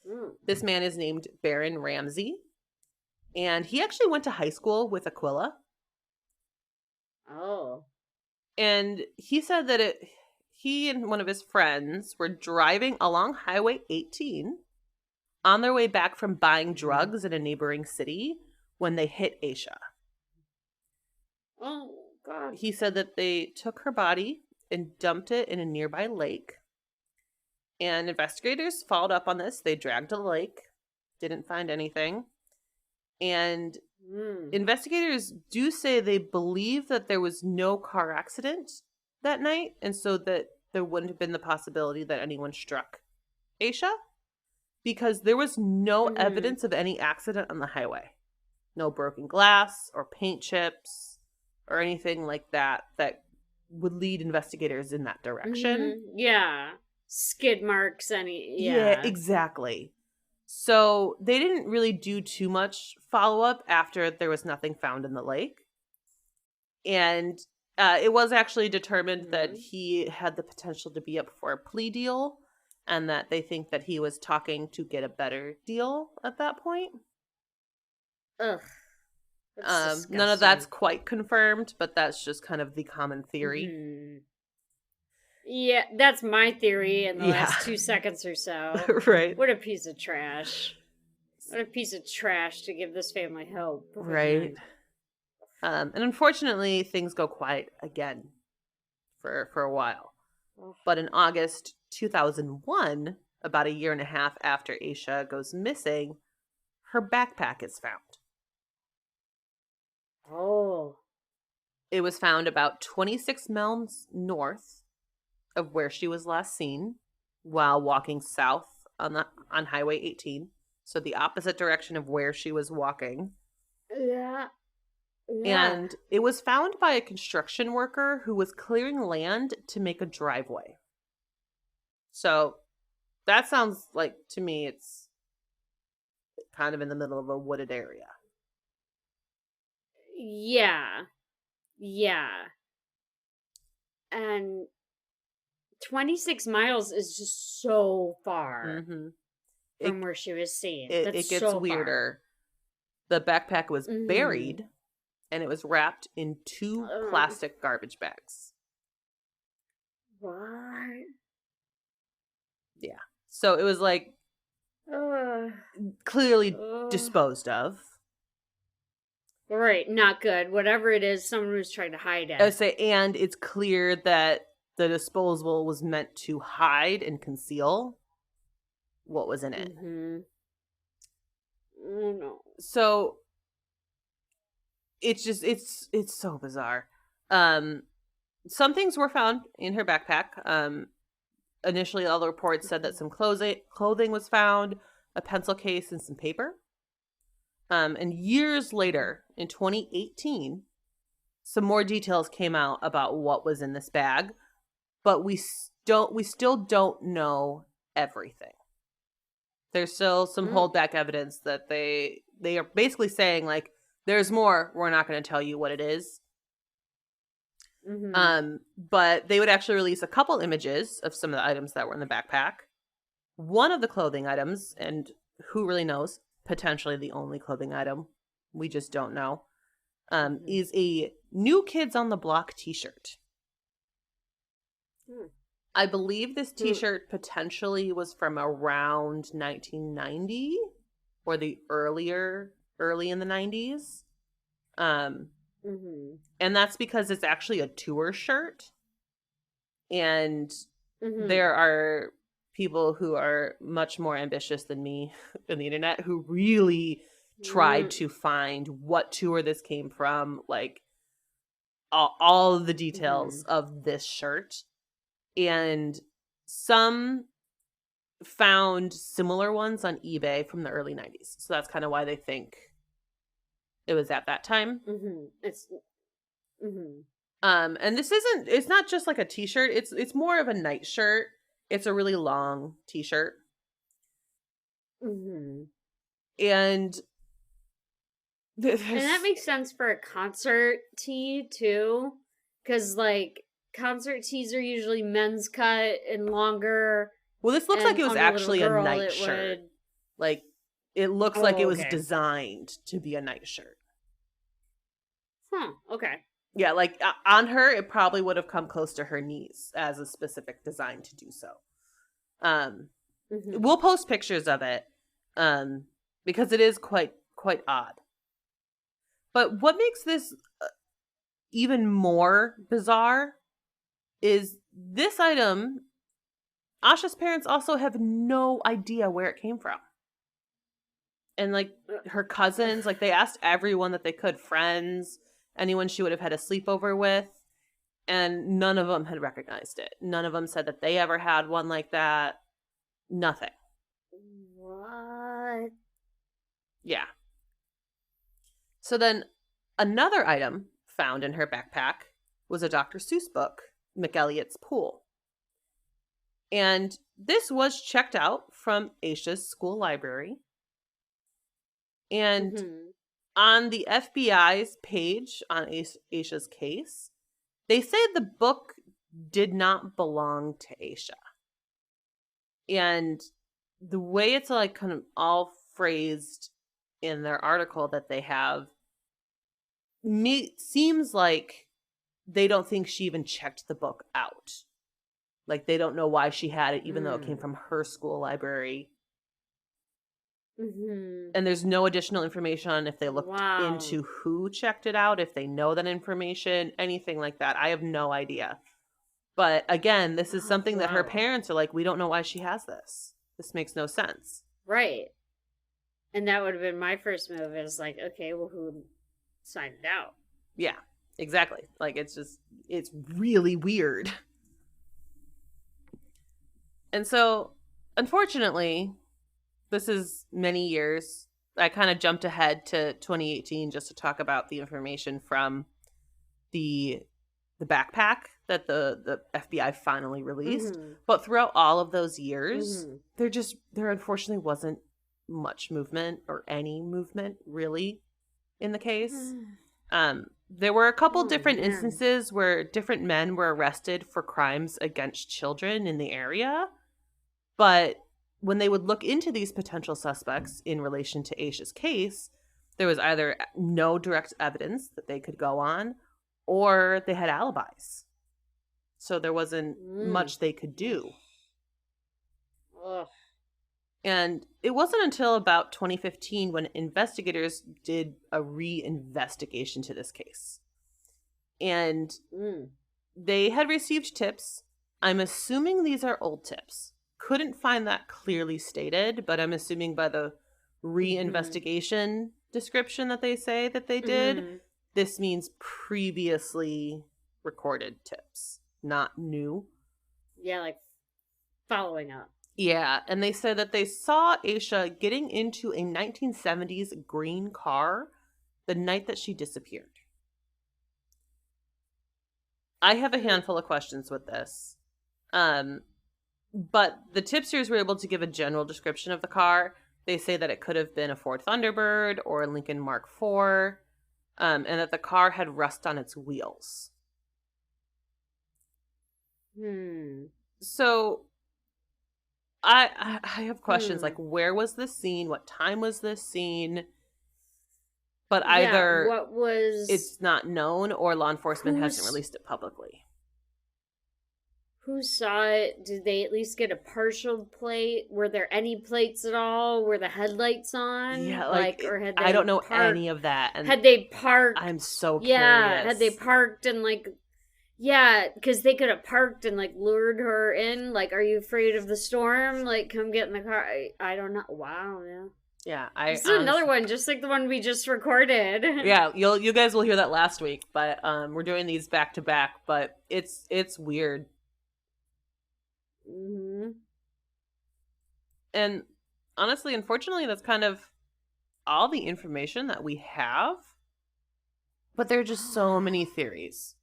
Mm. This man is named Baron Ramsey, and he actually went to high school with Aquila. Oh. And he said that he and one of his friends were driving along Highway 18 on their way back from buying drugs in a neighboring city when they hit Aisha. Oh, God. He said that they took her body and dumped it in a nearby lake. And investigators followed up on this. They dragged to the lake, didn't find anything. And Mm. investigators do say they believe that there was no car accident that night, and so that there wouldn't have been the possibility that anyone struck Aisha, because there was no Mhm. evidence of any accident on the highway. No broken glass or paint chips or anything like that that would lead investigators in that direction. Yeah. Skid marks, Yeah, yeah. exactly. So they didn't really do too much follow up after there was nothing found in the lake. And it was actually determined that Mhm. he had the potential to be up for a plea deal, and that they think that he was talking to get a better deal at that point. Ugh. That's None of that's disgusting. quite confirmed, but that's just kind of the common theory. Mhm. Yeah, that's my theory in the Yeah. last 2 seconds or so. Right. What a piece of trash. What a piece of trash to give this family hope. Right. And unfortunately, things go quiet again for a while. Ugh. But in August 2001, about a year and a half after Aisha goes missing, her backpack is found. Oh. It was found about 26 miles north of where she was last seen while walking south on Highway 18. So the opposite direction of where she was walking. Yeah. And it was found by a construction worker who was clearing land to make a driveway. So that sounds like, to me, it's kind of in the middle of a wooded area. Yeah. Yeah. And 26 miles is just so far Mm-hmm. from where she was seen. It That's gets so weirder. The backpack was Mhm. buried and it was wrapped in 2 plastic garbage bags. What? Yeah. So it was like clearly disposed of. Right, not good. Whatever it is, someone was trying to hide it. I would say, and it's clear that the disposal was meant to hide and conceal what was in it. Mm-hmm. Oh no. So it's just it's so bizarre. Some things were found in her backpack. Initially all the reports said that some clothing was found, a pencil case, and some paper. And years later, in 2018, some more details came out about what was in this bag, but we still don't know everything. There's still some holdback evidence that they are basically saying, like, there's more, we're not going to tell you what it is. Mm-hmm. But they would actually release a couple images of some of the items that were in the backpack. One of the clothing items, and who really knows, potentially the only clothing item, we just don't know, is a New Kids on the Block t-shirt. I believe this t-shirt potentially was from around 1990 or the early in the 90s. And that's because it's actually a tour shirt. And there are people who are much more ambitious than me in the internet who really tried to find what tour this came from, like all of the details of this shirt. And some found similar ones on eBay from the early 90s. So that's kind of why they think it was at that time. And it's not just like a t-shirt. It's more of a nightshirt. It's a really long t-shirt. And that makes sense for a concert tee too, because like concert tees are usually men's cut and longer. Well, this looks like it was actually a nightshirt. Like it looks like it was designed to be a nightshirt. Okay. Yeah, like on her, it probably would have come close to her knees as a specific design to do so. We'll post pictures of it because it is quite odd. But what makes this even more bizarre is this item, Asha's parents also have no idea where it came from. And like her cousins, like they asked everyone that they could, friends, anyone she would have had a sleepover with, and none of them had recognized it. None of them said that they ever had one like that. Nothing. What? Yeah. So then another item found in her backpack was a Dr. Seuss book, McElliot's Pool. And this was checked out from Asha's school library. And on the FBI's page on Asha's case, they said the book did not belong to Asha. And the way it's like kind of all phrased in their article that they have seems like they don't think she even checked the book out. Like they don't know why she had it, even though it came from her school library. And there's no additional information on if they looked into who checked it out, if they know that information, anything like that. I have no idea. But again, this is something that her parents are like, we don't know why she has this. This makes no sense. Right. And that would have been my first move is like, okay, well, who signed it out? Yeah, exactly. Like it's really weird. And so, unfortunately, this is many years. I kind of jumped ahead to 2018 just to talk about the information from the backpack that the FBI finally released. But throughout all of those years, there unfortunately wasn't much movement or any movement really in the case. There were a couple different instances where different men were arrested for crimes against children in the area. But when they would look into these potential suspects in relation to Asha's case, There was either no direct evidence that they could go on, or they had alibis. So there wasn't much they could do. Ugh. And it wasn't until about 2015 when investigators did a re-investigation to this case. And they had received tips. I'm assuming these are old tips. Couldn't find that clearly stated, but I'm assuming by the re-investigation description that they say that they did, this means previously recorded tips, not new. Yeah, like following up. Yeah, and they said that they saw Asha getting into a 1970s green car the night that she disappeared. I have a handful of questions with this. But the tipsters were able to give a general description of the car. They say that it could have been a Ford Thunderbird or a Lincoln Mark IV, and that the car had rust on its wheels. So I have questions like, where was this scene? What time was this scene? But either it's not known or law enforcement hasn't released it publicly. Who saw it? Did they at least get a partial plate? Were there any plates at all? Were the headlights on? Yeah, or had they I don't know any of that. And had they parked? I'm so curious. Yeah, had they parked and because they could have parked and lured her in. Are you afraid of the storm? Come get in the car. I don't know. Wow, yeah. Yeah, this is another one, just like the one we just recorded. Yeah, you guys will hear that last week, but we're doing these back to back. But it's weird. And honestly, unfortunately, that's kind of all the information that we have. But there are just so many theories.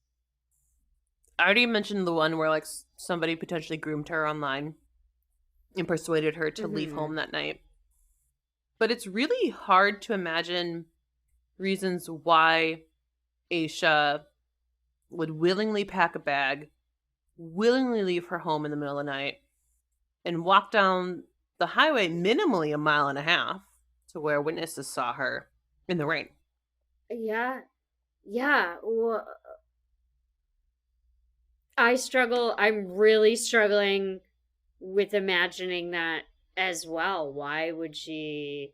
I already mentioned the one where somebody potentially groomed her online and persuaded her to leave home that night. But it's really hard to imagine reasons why Asha would willingly pack a bag, willingly leave her home in the middle of the night, and walk down the highway minimally 1.5 miles to where witnesses saw her in the rain. Yeah. Yeah. Well, I'm really struggling with imagining that as well. Why would she?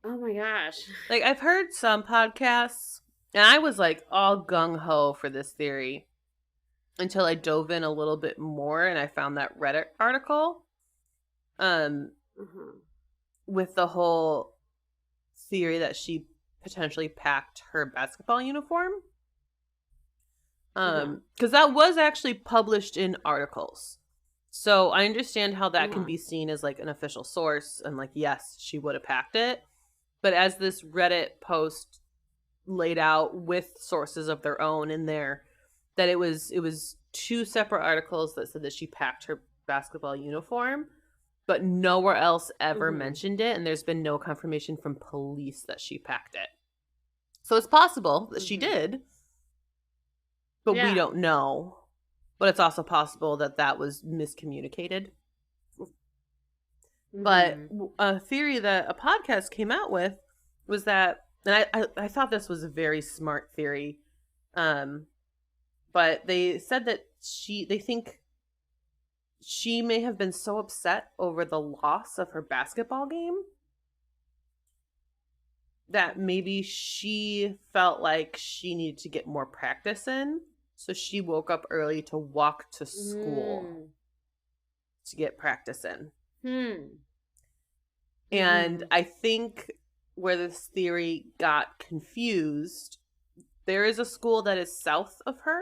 Oh my gosh. I've heard some podcasts, and I was all gung-ho for this theory until I dove in a little bit more and I found that Reddit article with the whole theory that she potentially packed her basketball uniform. Because that was actually published in articles. So I understand how that can be seen as an official source and yes, she would have packed it. But as this Reddit post laid out with sources of their own in there, that it was 2 separate articles that said that she packed her basketball uniform, but nowhere else ever mentioned it, and there's been no confirmation from police that she packed it. So it's possible that she did, but we don't know. But it's also possible that that was miscommunicated. But a theory that a podcast came out with was that, and I thought this was a very smart theory, but they said that they think she may have been so upset over the loss of her basketball game that maybe she felt like she needed to get more practice in. So she woke up early to walk to school to get practice in. And I think where this theory got confused, there is a school that is south of her,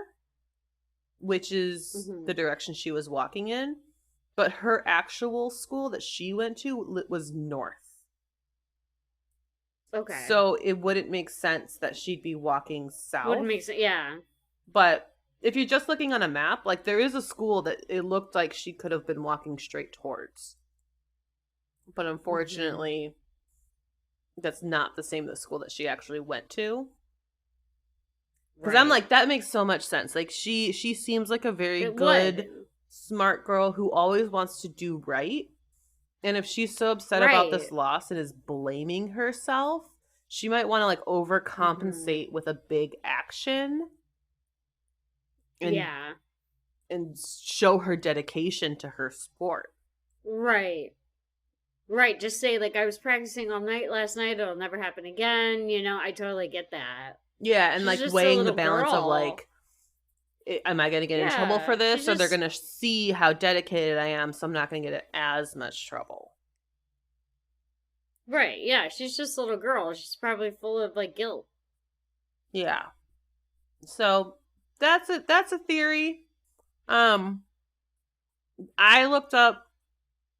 which is the direction she was walking in. But her actual school that she went to was north. Okay. So it wouldn't make sense that she'd be walking south. Wouldn't make sense, yeah. But if you're just looking on a map, there is a school that it looked like she could have been walking straight towards. But unfortunately, that's not the same as the school that she actually went to. Because I'm that makes so much sense. She seems like a very good, smart girl who always wants to do right. And if she's so upset about this Right. loss and is blaming herself, she might want to like Mm-hmm. overcompensate with a big action and Yeah. show her dedication to her sport. Right. Right. Just say, like, I was practicing all night last night. It'll never happen again. I totally get that. Yeah, and She's like just a weighing the little balance of girl. like, am I going to get in trouble for Yeah. She's this? Or they're going just, to see how dedicated I am, so I'm not going to get in as much trouble. right. Yeah. She's just a little girl. She's probably full of, like, guilt. Yeah. So that's a theory. Um, I looked up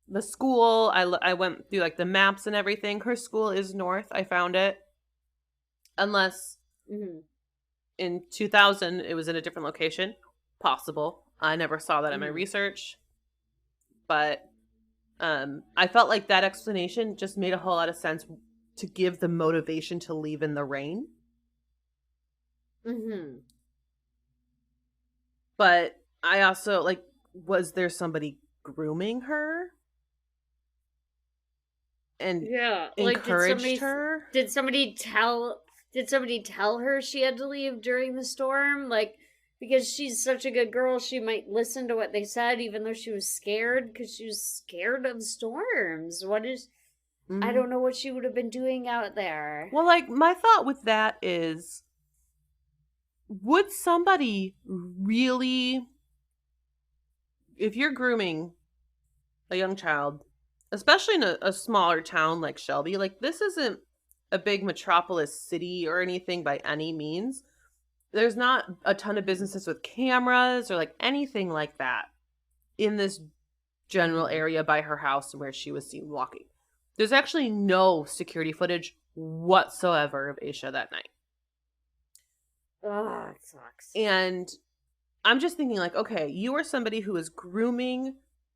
the school. I went through like the maps and everything. Her school is north. I found it. Unless Mm-hmm. in 2000 it was in a different location. Possible. I never saw that in my Mm-hmm. research. But I felt like that explanation just made a whole lot of sense to give the motivation to leave in the rain. Mm-hmm. But I also like, was there somebody grooming her and Yeah. Like, encouraged her? did somebody tell her she had to leave during the storm? Like, because she's such a good girl, she might listen to what they said, even though she was scared, because she was scared of storms. I Mm-hmm. don't know what she would have been doing out there. Well, like, my thought with that is, would somebody really, if you're grooming a young child, especially in a smaller town like Shelby, like, this isn't a big metropolis city or anything by any means. There's not a ton of businesses with cameras or like anything like that in this general Mm-hmm. area by her house where she was seen walking. There's actually no security footage whatsoever of Aisha that night. Oh, it sucks. And I'm just thinking, like, okay, you are somebody who is grooming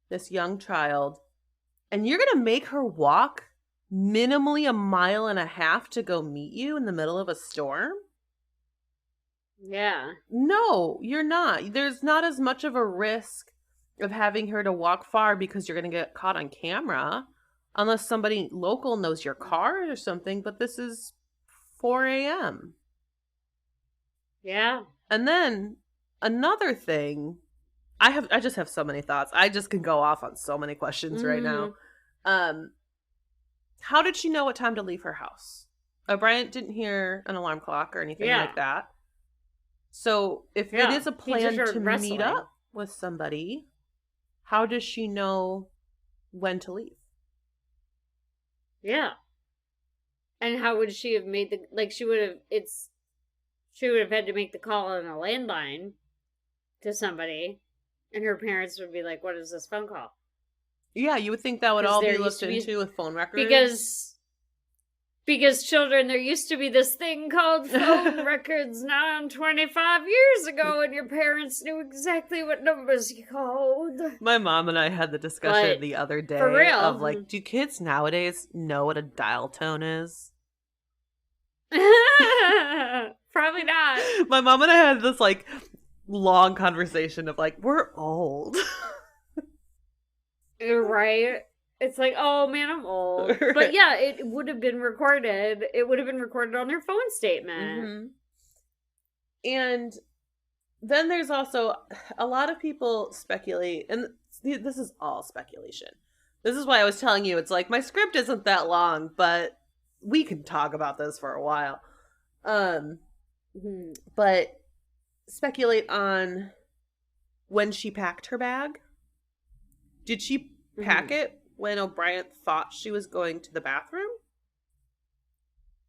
this young child, and you're going to make her walk minimally a mile and a half to go meet you in the middle of a storm? Yeah. No, you're not. There's not as much of a risk of having her to walk far because you're going to get caught on camera, unless somebody local knows your car or something, but this is 4 a.m. Yeah. And then another thing, I just have so many thoughts. I just can go off on so many questions right Mm-hmm. now. Um how did she know what time to leave her house? O'Brien didn't hear an alarm clock or anything Yeah. like that. So if it Yeah. is a He just plan to started meet wrestling. up with somebody, how does she know when to leave? Yeah. And how would she have made she would have had to make the call on a landline to somebody, and her parents would be like, "What is this phone call?" Yeah, you would think that would Because all there be used looked to be into with phone records. because children, there used to be this thing called phone records now 25 years ago, and your parents knew exactly what numbers you called. My mom and I had the discussion But the other for day of real, like, do kids nowadays know what a dial tone is? probably not. My mom and I had this like long conversation of like, we're old. Right? It's like, oh man, I'm old. But yeah, it would have been recorded. It would have been recorded on their phone statement. Mm-hmm. And then there's also a lot of people speculate, and this is all speculation. This is why I was telling you, it's like my script isn't that long, but we can talk about this for a while. Mhm. But speculate on when she packed her bag. Did she pack Mhm. it when O'Brien thought she was going to the bathroom?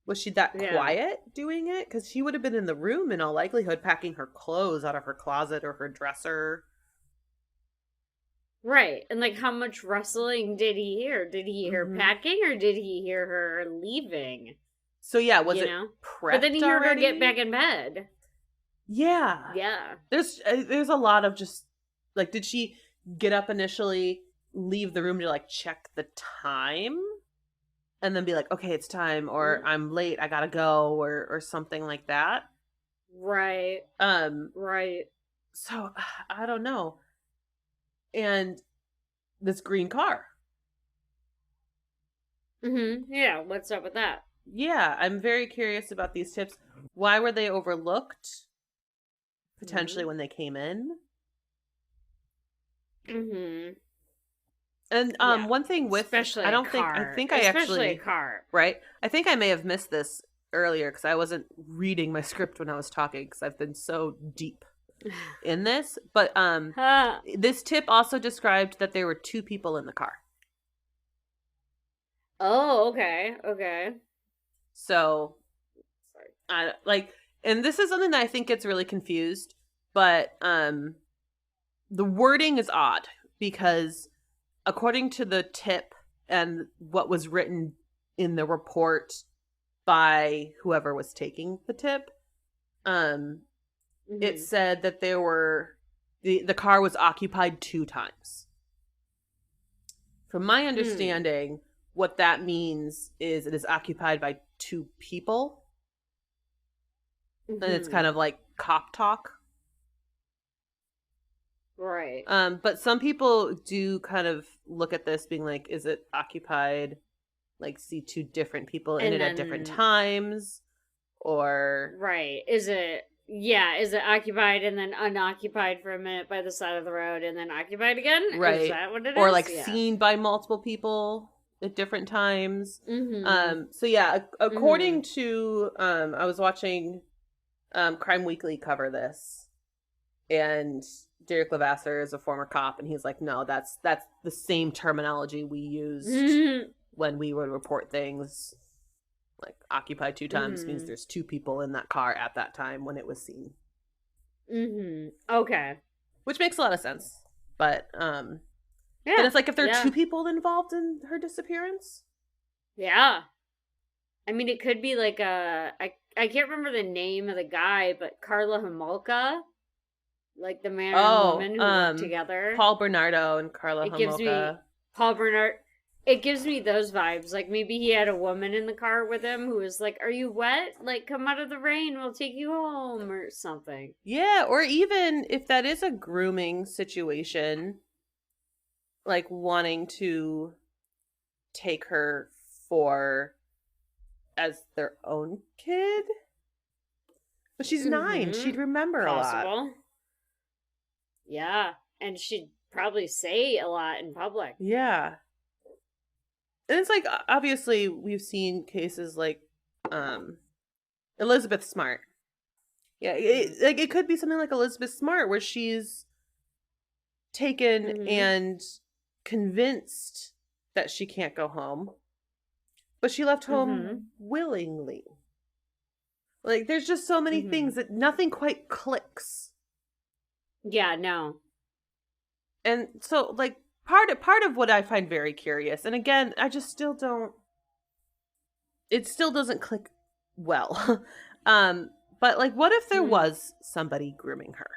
Was she that Yeah. quiet doing it? Because she would have been in the room in all likelihood packing her clothes out of her closet or her dresser. Right. And like, how much rustling did he hear? Did he hear Mm-hmm. packing, or did he hear her leaving? So yeah, was You it know? But then prepped he heard her already? get back in bed. Yeah. Yeah. There's a lot of just like, did she get up initially, leave the room to like check the time, and then be like, okay, it's time, or Mm. I'm late, I gotta go, or something like that. Right. Um, Right. so I don't know. And this green car. Yeah, what's up with that? Yeah, I'm very curious about these tips. Why were they overlooked potentially Mm-hmm. when they came in? Mm-hmm. And Yeah. one thing with Especially a I car. think I Especially a actually car. right? I think I may have missed this earlier because I wasn't reading my script when I was talking because I've been so deep in this. But Huh. this tip also described that there were two people in the car. Oh, okay. Okay. So Sorry. I like, and this is something that I think gets really confused, but the wording is odd because according to the tip and what was written in the report by whoever was taking the tip, um, it Mm-hmm. said that there were the car was occupied 2 times. From my Hmm. understanding, what that means is it is occupied by two people, and it's Mm-hmm. kind of like cop talk. Right. But some people do kind of look at this being like, is it occupied? Like, see two different people in And it at different then, times, or right. Is it, yeah, is it occupied and then unoccupied for a minute by the side of the road and then occupied again? Is right, that what it or is? like Yeah. seen by multiple people at different times. Mm-hmm. So yeah, Mm-hmm. according to I was watching Crime Weekly cover this, and Derek Levasseur is a former cop, and he's like, no, that's the same terminology we used when we would report things. Like occupied 2 times means Mm-hmm. there's two people in that car at that time when it was seen, Mm-hmm. Okay. which makes a lot of sense. But then Yeah. it's like if there are two Yeah. people involved in her disappearance. Yeah. I mean, it could be like I can't remember the name of the guy, but Carla Homolka, like the man and Oh, woman who worked together. Paul Bernardo and Carla It gives me Homolka. Paul Bernard. It gives me those vibes. Like maybe he had a woman in the car with him who was like, "Are you wet? Like come out of the rain. We'll take you home or something." Yeah, or even if that is a grooming situation, like wanting to take her for as their own kid. But she's 9. She'd Mm-hmm. remember a lot. Possible. Yeah, and she'd probably say a lot in public. Yeah. And it's like obviously we've seen cases like um Elizabeth Smart. Yeah, like it could be something like Elizabeth Smart where she's taken Mm-hmm. and convinced that she can't go home, but she left Mm-hmm. home willingly. Like there's just so many Mm-hmm. things that nothing quite clicks. Yeah. No. And so like part of what I find very curious, and again, I just still don't it still doesn't click well. But like what if there Mm-hmm. was somebody grooming her?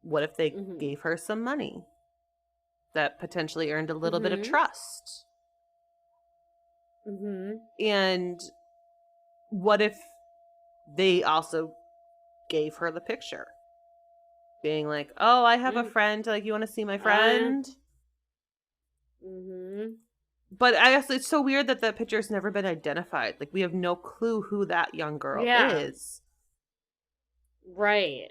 What if they Mm-hmm. gave her some money that potentially earned a little bit of Mm-hmm. trust? Mm-hmm. And what if they also gave her the picture? Being like, "Oh, I have a friend. Like, you want to see my friend?" Mm-hmm. But I guess it's so weird that the picture's never been identified. Like, we have no clue who that young girl Yeah. is. Right.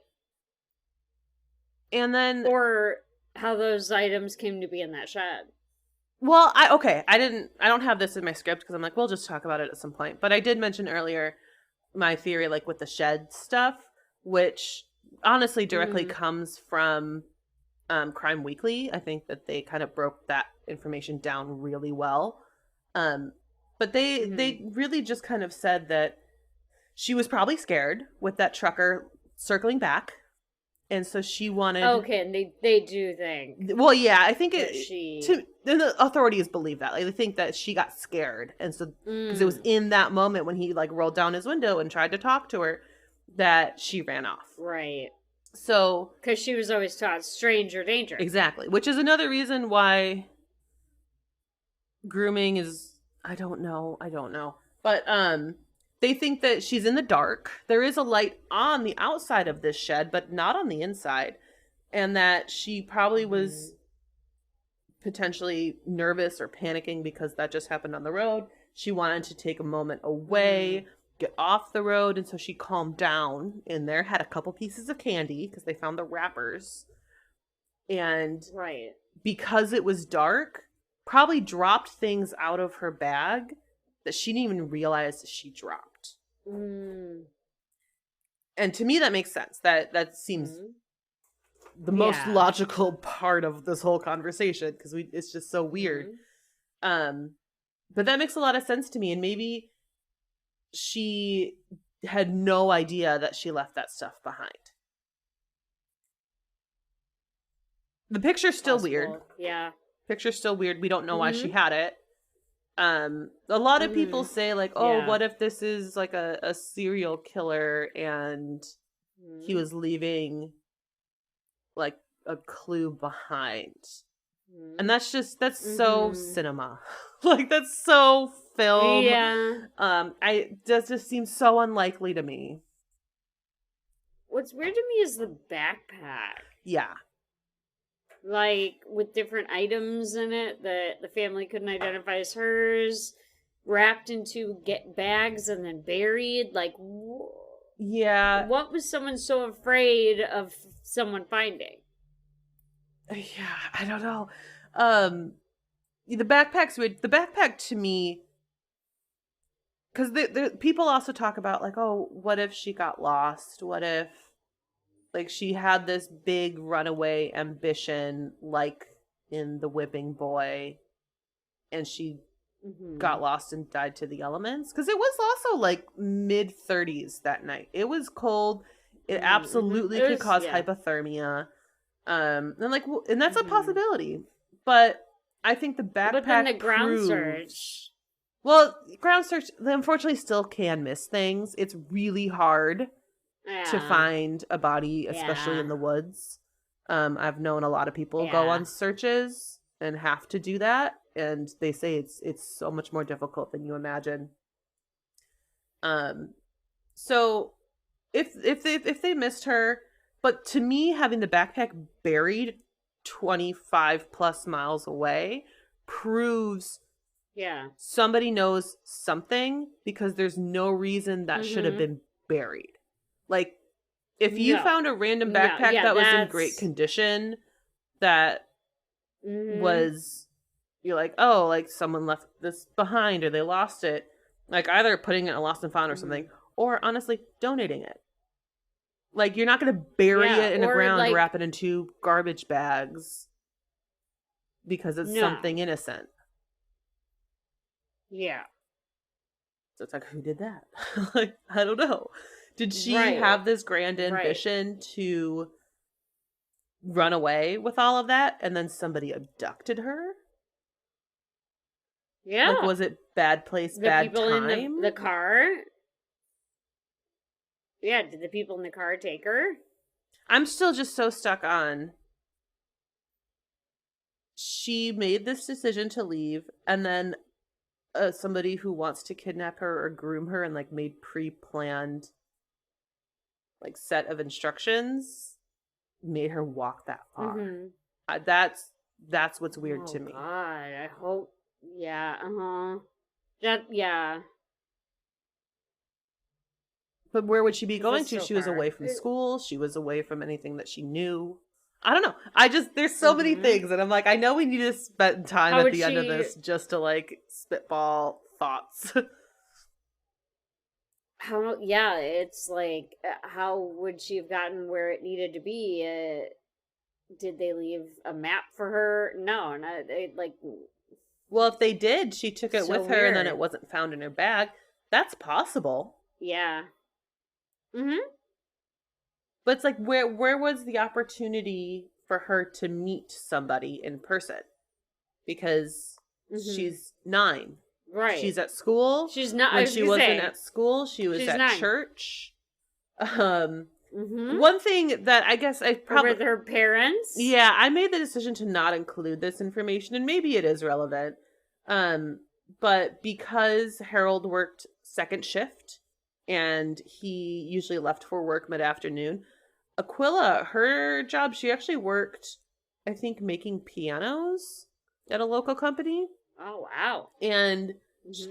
And then, Or how those items came to be in that shed. well, I don't have this in my script because I'm like, we'll just talk about it at some point. But I did mention earlier my theory, like with the shed stuff, which honestly directly Mm-hmm. comes from Crime Weekly. I think that they kind of broke that information down really well. But Mm-hmm. they really just kind of said that she was probably scared with that trucker circling back, and so she wanted. Okay, and they do think Well, yeah, I think that it. she. To the authorities believe that, like they think that she got scared, and so because it was Mm, in that moment when he like rolled down his window and tried to talk to her, that she ran off. right. So Because she was always taught stranger danger. exactly, which is another reason why grooming is I don't know. But they think that she's in the dark. There is a light on the outside of this shed, but not on the inside. And that she probably Mm-hmm. was potentially nervous or panicking because that just happened on the road. She wanted to take a moment away, get off the road, and so she calmed down in there, had a couple pieces of candy because they found the wrappers. And Right. because it was dark, probably dropped things out of her bag that she didn't even realize she dropped. Mm. And to me, that makes sense. That seems the most logical part of this whole conversation because it's just so weird. But that makes a lot of sense to me. And maybe she had no idea that she left that stuff behind. The picture's still weird. Yeah. Picture's still weird. We don't know why she had it. A lot of people say like, oh, what if this is like a serial killer and he was leaving like a clue behind. And that's so cinema. Like that's so film. Yeah. Just seems so unlikely to me. What's weird to me is the backpack. Yeah. Like with different items in it that the family couldn't identify as hers, wrapped into bags and then buried. Like, yeah. What was someone so afraid of someone finding? Yeah, I don't know. The backpack's weird. The backpack to me, because the people also talk about like, oh, what if she got lost? What if like she had this big runaway ambition, like in The Whipping Boy, and she got lost and died to the elements? Because it was also like mid-30s that night. It was cold. It absolutely could cause hypothermia. And that's a possibility. But I think the backpack But then the ground search. Well, ground search, they unfortunately still can miss things. It's really hard to find a body, especially in the woods. I've known a lot of people go on searches and have to do that, and they say it's so much more difficult than you imagine. So if they missed her, but to me, having the backpack buried 25 plus miles away proves somebody knows something, because there's no reason that should have been buried. Like, if you found a random backpack that was in great condition, that was, you're like, oh, like someone left this behind or they lost it, like either putting it in a lost and found or something, or honestly donating it. Like, you're not going to bury it in the ground, like, wrap it in 2 garbage bags because it's something innocent. Yeah. So it's like, who did that? Like, I don't know. Did she have this grand ambition to run away with all of that and then somebody abducted her? Yeah. Like, was it bad place, bad people time? In the car? Yeah, did the people in the car take her? I'm still just so stuck on, she made this decision to leave, and then somebody who wants to kidnap her or groom her and like made pre-planned like set of instructions made her walk that far. That's what's weird to me. God, I hope. Yeah. But where would she be going to? She was away from school. She was away from anything that she knew. I don't know. There's so many things. And I'm like, I know we need to spend time at the end of this just to like spitball thoughts. It's like, how would she have gotten where it needed to be? Did they leave a map for her? No, well, if they did, she took it with her and then it wasn't found in her bag. That's possible. Yeah. But it's like, where was the opportunity for her to meet somebody in person? Because she's 9. Right. She's at school. She's not. When she wasn't at school, she was at 9. church. One thing that I guess I probably... With her parents? Yeah, I made the decision to not include this information, and maybe it is relevant. But because Harold worked second shift, and he usually left for work mid-afternoon, Aquila, her job, she actually worked, I think, making pianos. at a local company. Oh, wow. And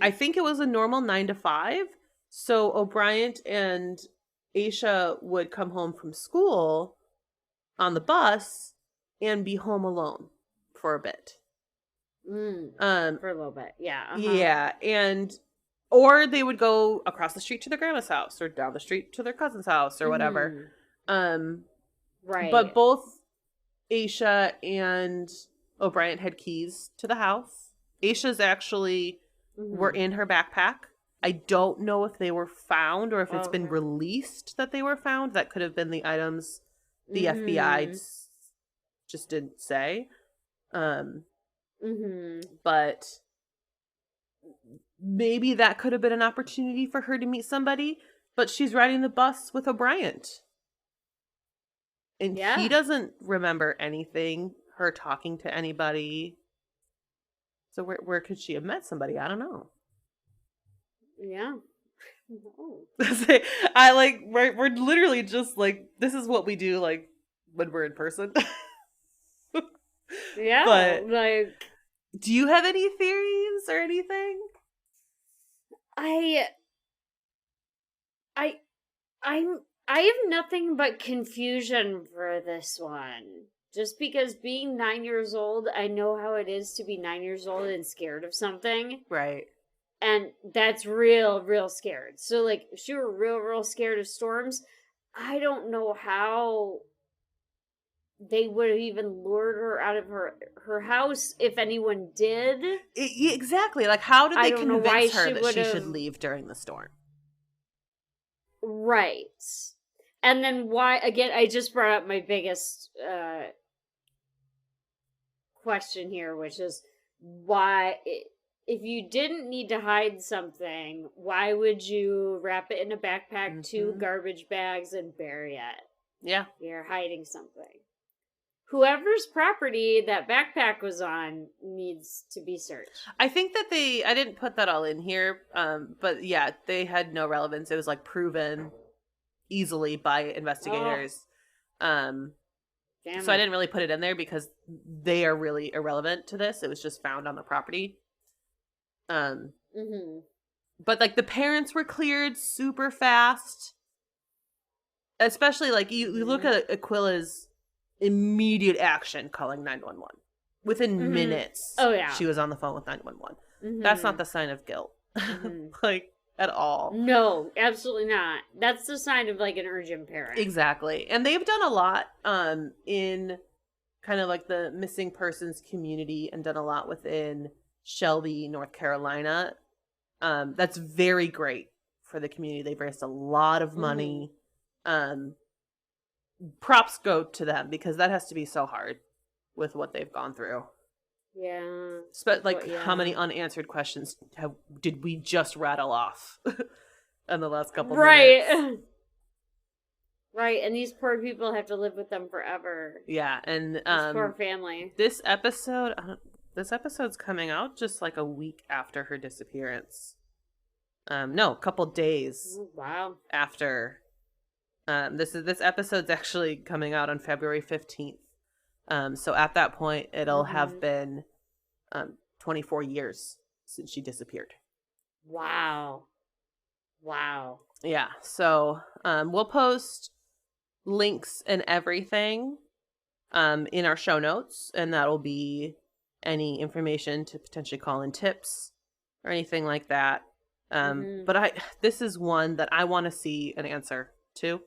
I think it was a normal 9 to 5. So O'Brien and Asha would come home from school on the bus and be home alone for a bit. For a little bit. Yeah. Yeah. And, or they would go across the street to their grandma's house or down the street to their cousin's house or whatever. Right. But both Asha and O'Brien had keys to the house. Asha's actually were in her backpack. I don't know if they were found or if it's been released that they were found. That could have been the items the FBI just didn't say. But maybe that could have been an opportunity for her to meet somebody. But she's riding the bus with O'Brien. And he doesn't remember anything, her talking to anybody. So where could she have met somebody? I don't know. Yeah. I like, we're literally just like, this is what we do like when we're in person. Yeah. But like, do you have any theories or anything? I have nothing but confusion for this one. Just because being 9 years old, I know how it is to be 9 years old and scared of something. Right. And that's real scared. So, like, if she were real scared of storms, I don't know how they would have even lured her out of her house if anyone did. Exactly. Like, how did they convince her that she should leave during the storm? Right. And then why, again, I just brought up my biggest question here, which is why, if you didn't need to hide something, why would you wrap it in a backpack, 2 garbage bags, and bury it? Yeah. You're hiding something. Whoever's property that backpack was on needs to be searched. I think that I didn't put that all in here, but yeah, they had no relevance. It was like proven easily by investigators. So I didn't really put it in there because they are really irrelevant to this. It was just found on the property. But like the parents were cleared super fast. Especially like you look at Aquila's immediate action calling 911. Within minutes, she was on the phone with 911. That's not the sign of guilt. Like, at all. No, absolutely not. That's the sign of like an urgent parent. Exactly. And they've done a lot in kind of like the missing persons community and done a lot within Shelby, North Carolina. That's very great for the community. They've raised a lot of money. Props go to them because that has to be so hard with what they've gone through. Yeah. But like, how many unanswered questions did we just rattle off in the last couple minutes? Right, and these poor people have to live with them forever. Yeah, and this poor family. This episode's coming out just like a week after her disappearance. No, a couple days. Wow. After. This episode's actually coming out on February 15th. So at that point, it'll have been 24 years since she disappeared. Wow. Yeah, so we'll post links and everything in our show notes, and that'll be any information to potentially call in tips or anything like that. But this is one that I want to see an answer to.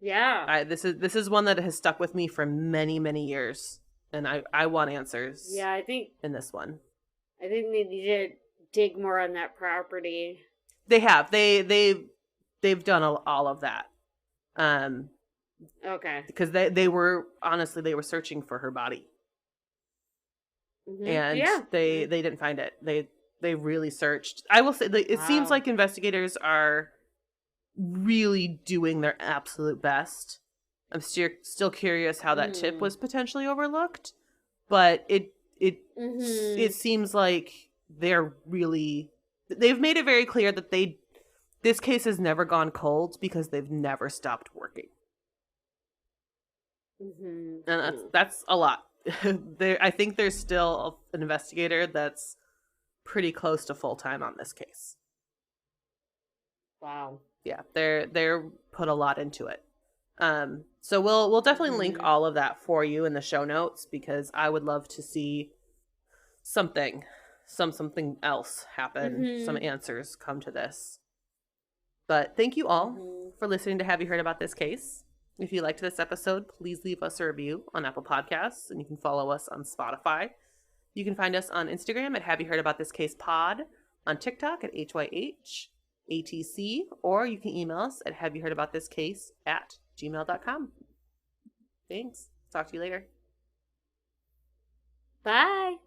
Yeah. This is one that has stuck with me for many, many years, and I want answers. Yeah, I think in this one, I think they need to dig more on that property. They have. They've done all of that. Okay. Because they were honestly they were searching for her body, and they didn't find it. They really searched. I will say it seems like investigators are really doing their absolute best. I'm still curious how that tip was potentially overlooked, but it seems like they've made it very clear that this case has never gone cold because they've never stopped working. And that's a lot I think there's still an investigator that's pretty close to full time on this case. Wow. Yeah, they're put a lot into it. So we'll definitely link all of that for you in the show notes, because I would love to see something else happen, some answers come to this. But thank you all for listening to Have You Heard About This Case? If you liked this episode, please leave us a review on Apple Podcasts, and you can follow us on Spotify. You can find us on Instagram at Have You Heard About This Case Pod, on TikTok at HYHATC, or you can email us at haveyouheardaboutthiscase@gmail.com. Thanks. Talk to you later. Bye.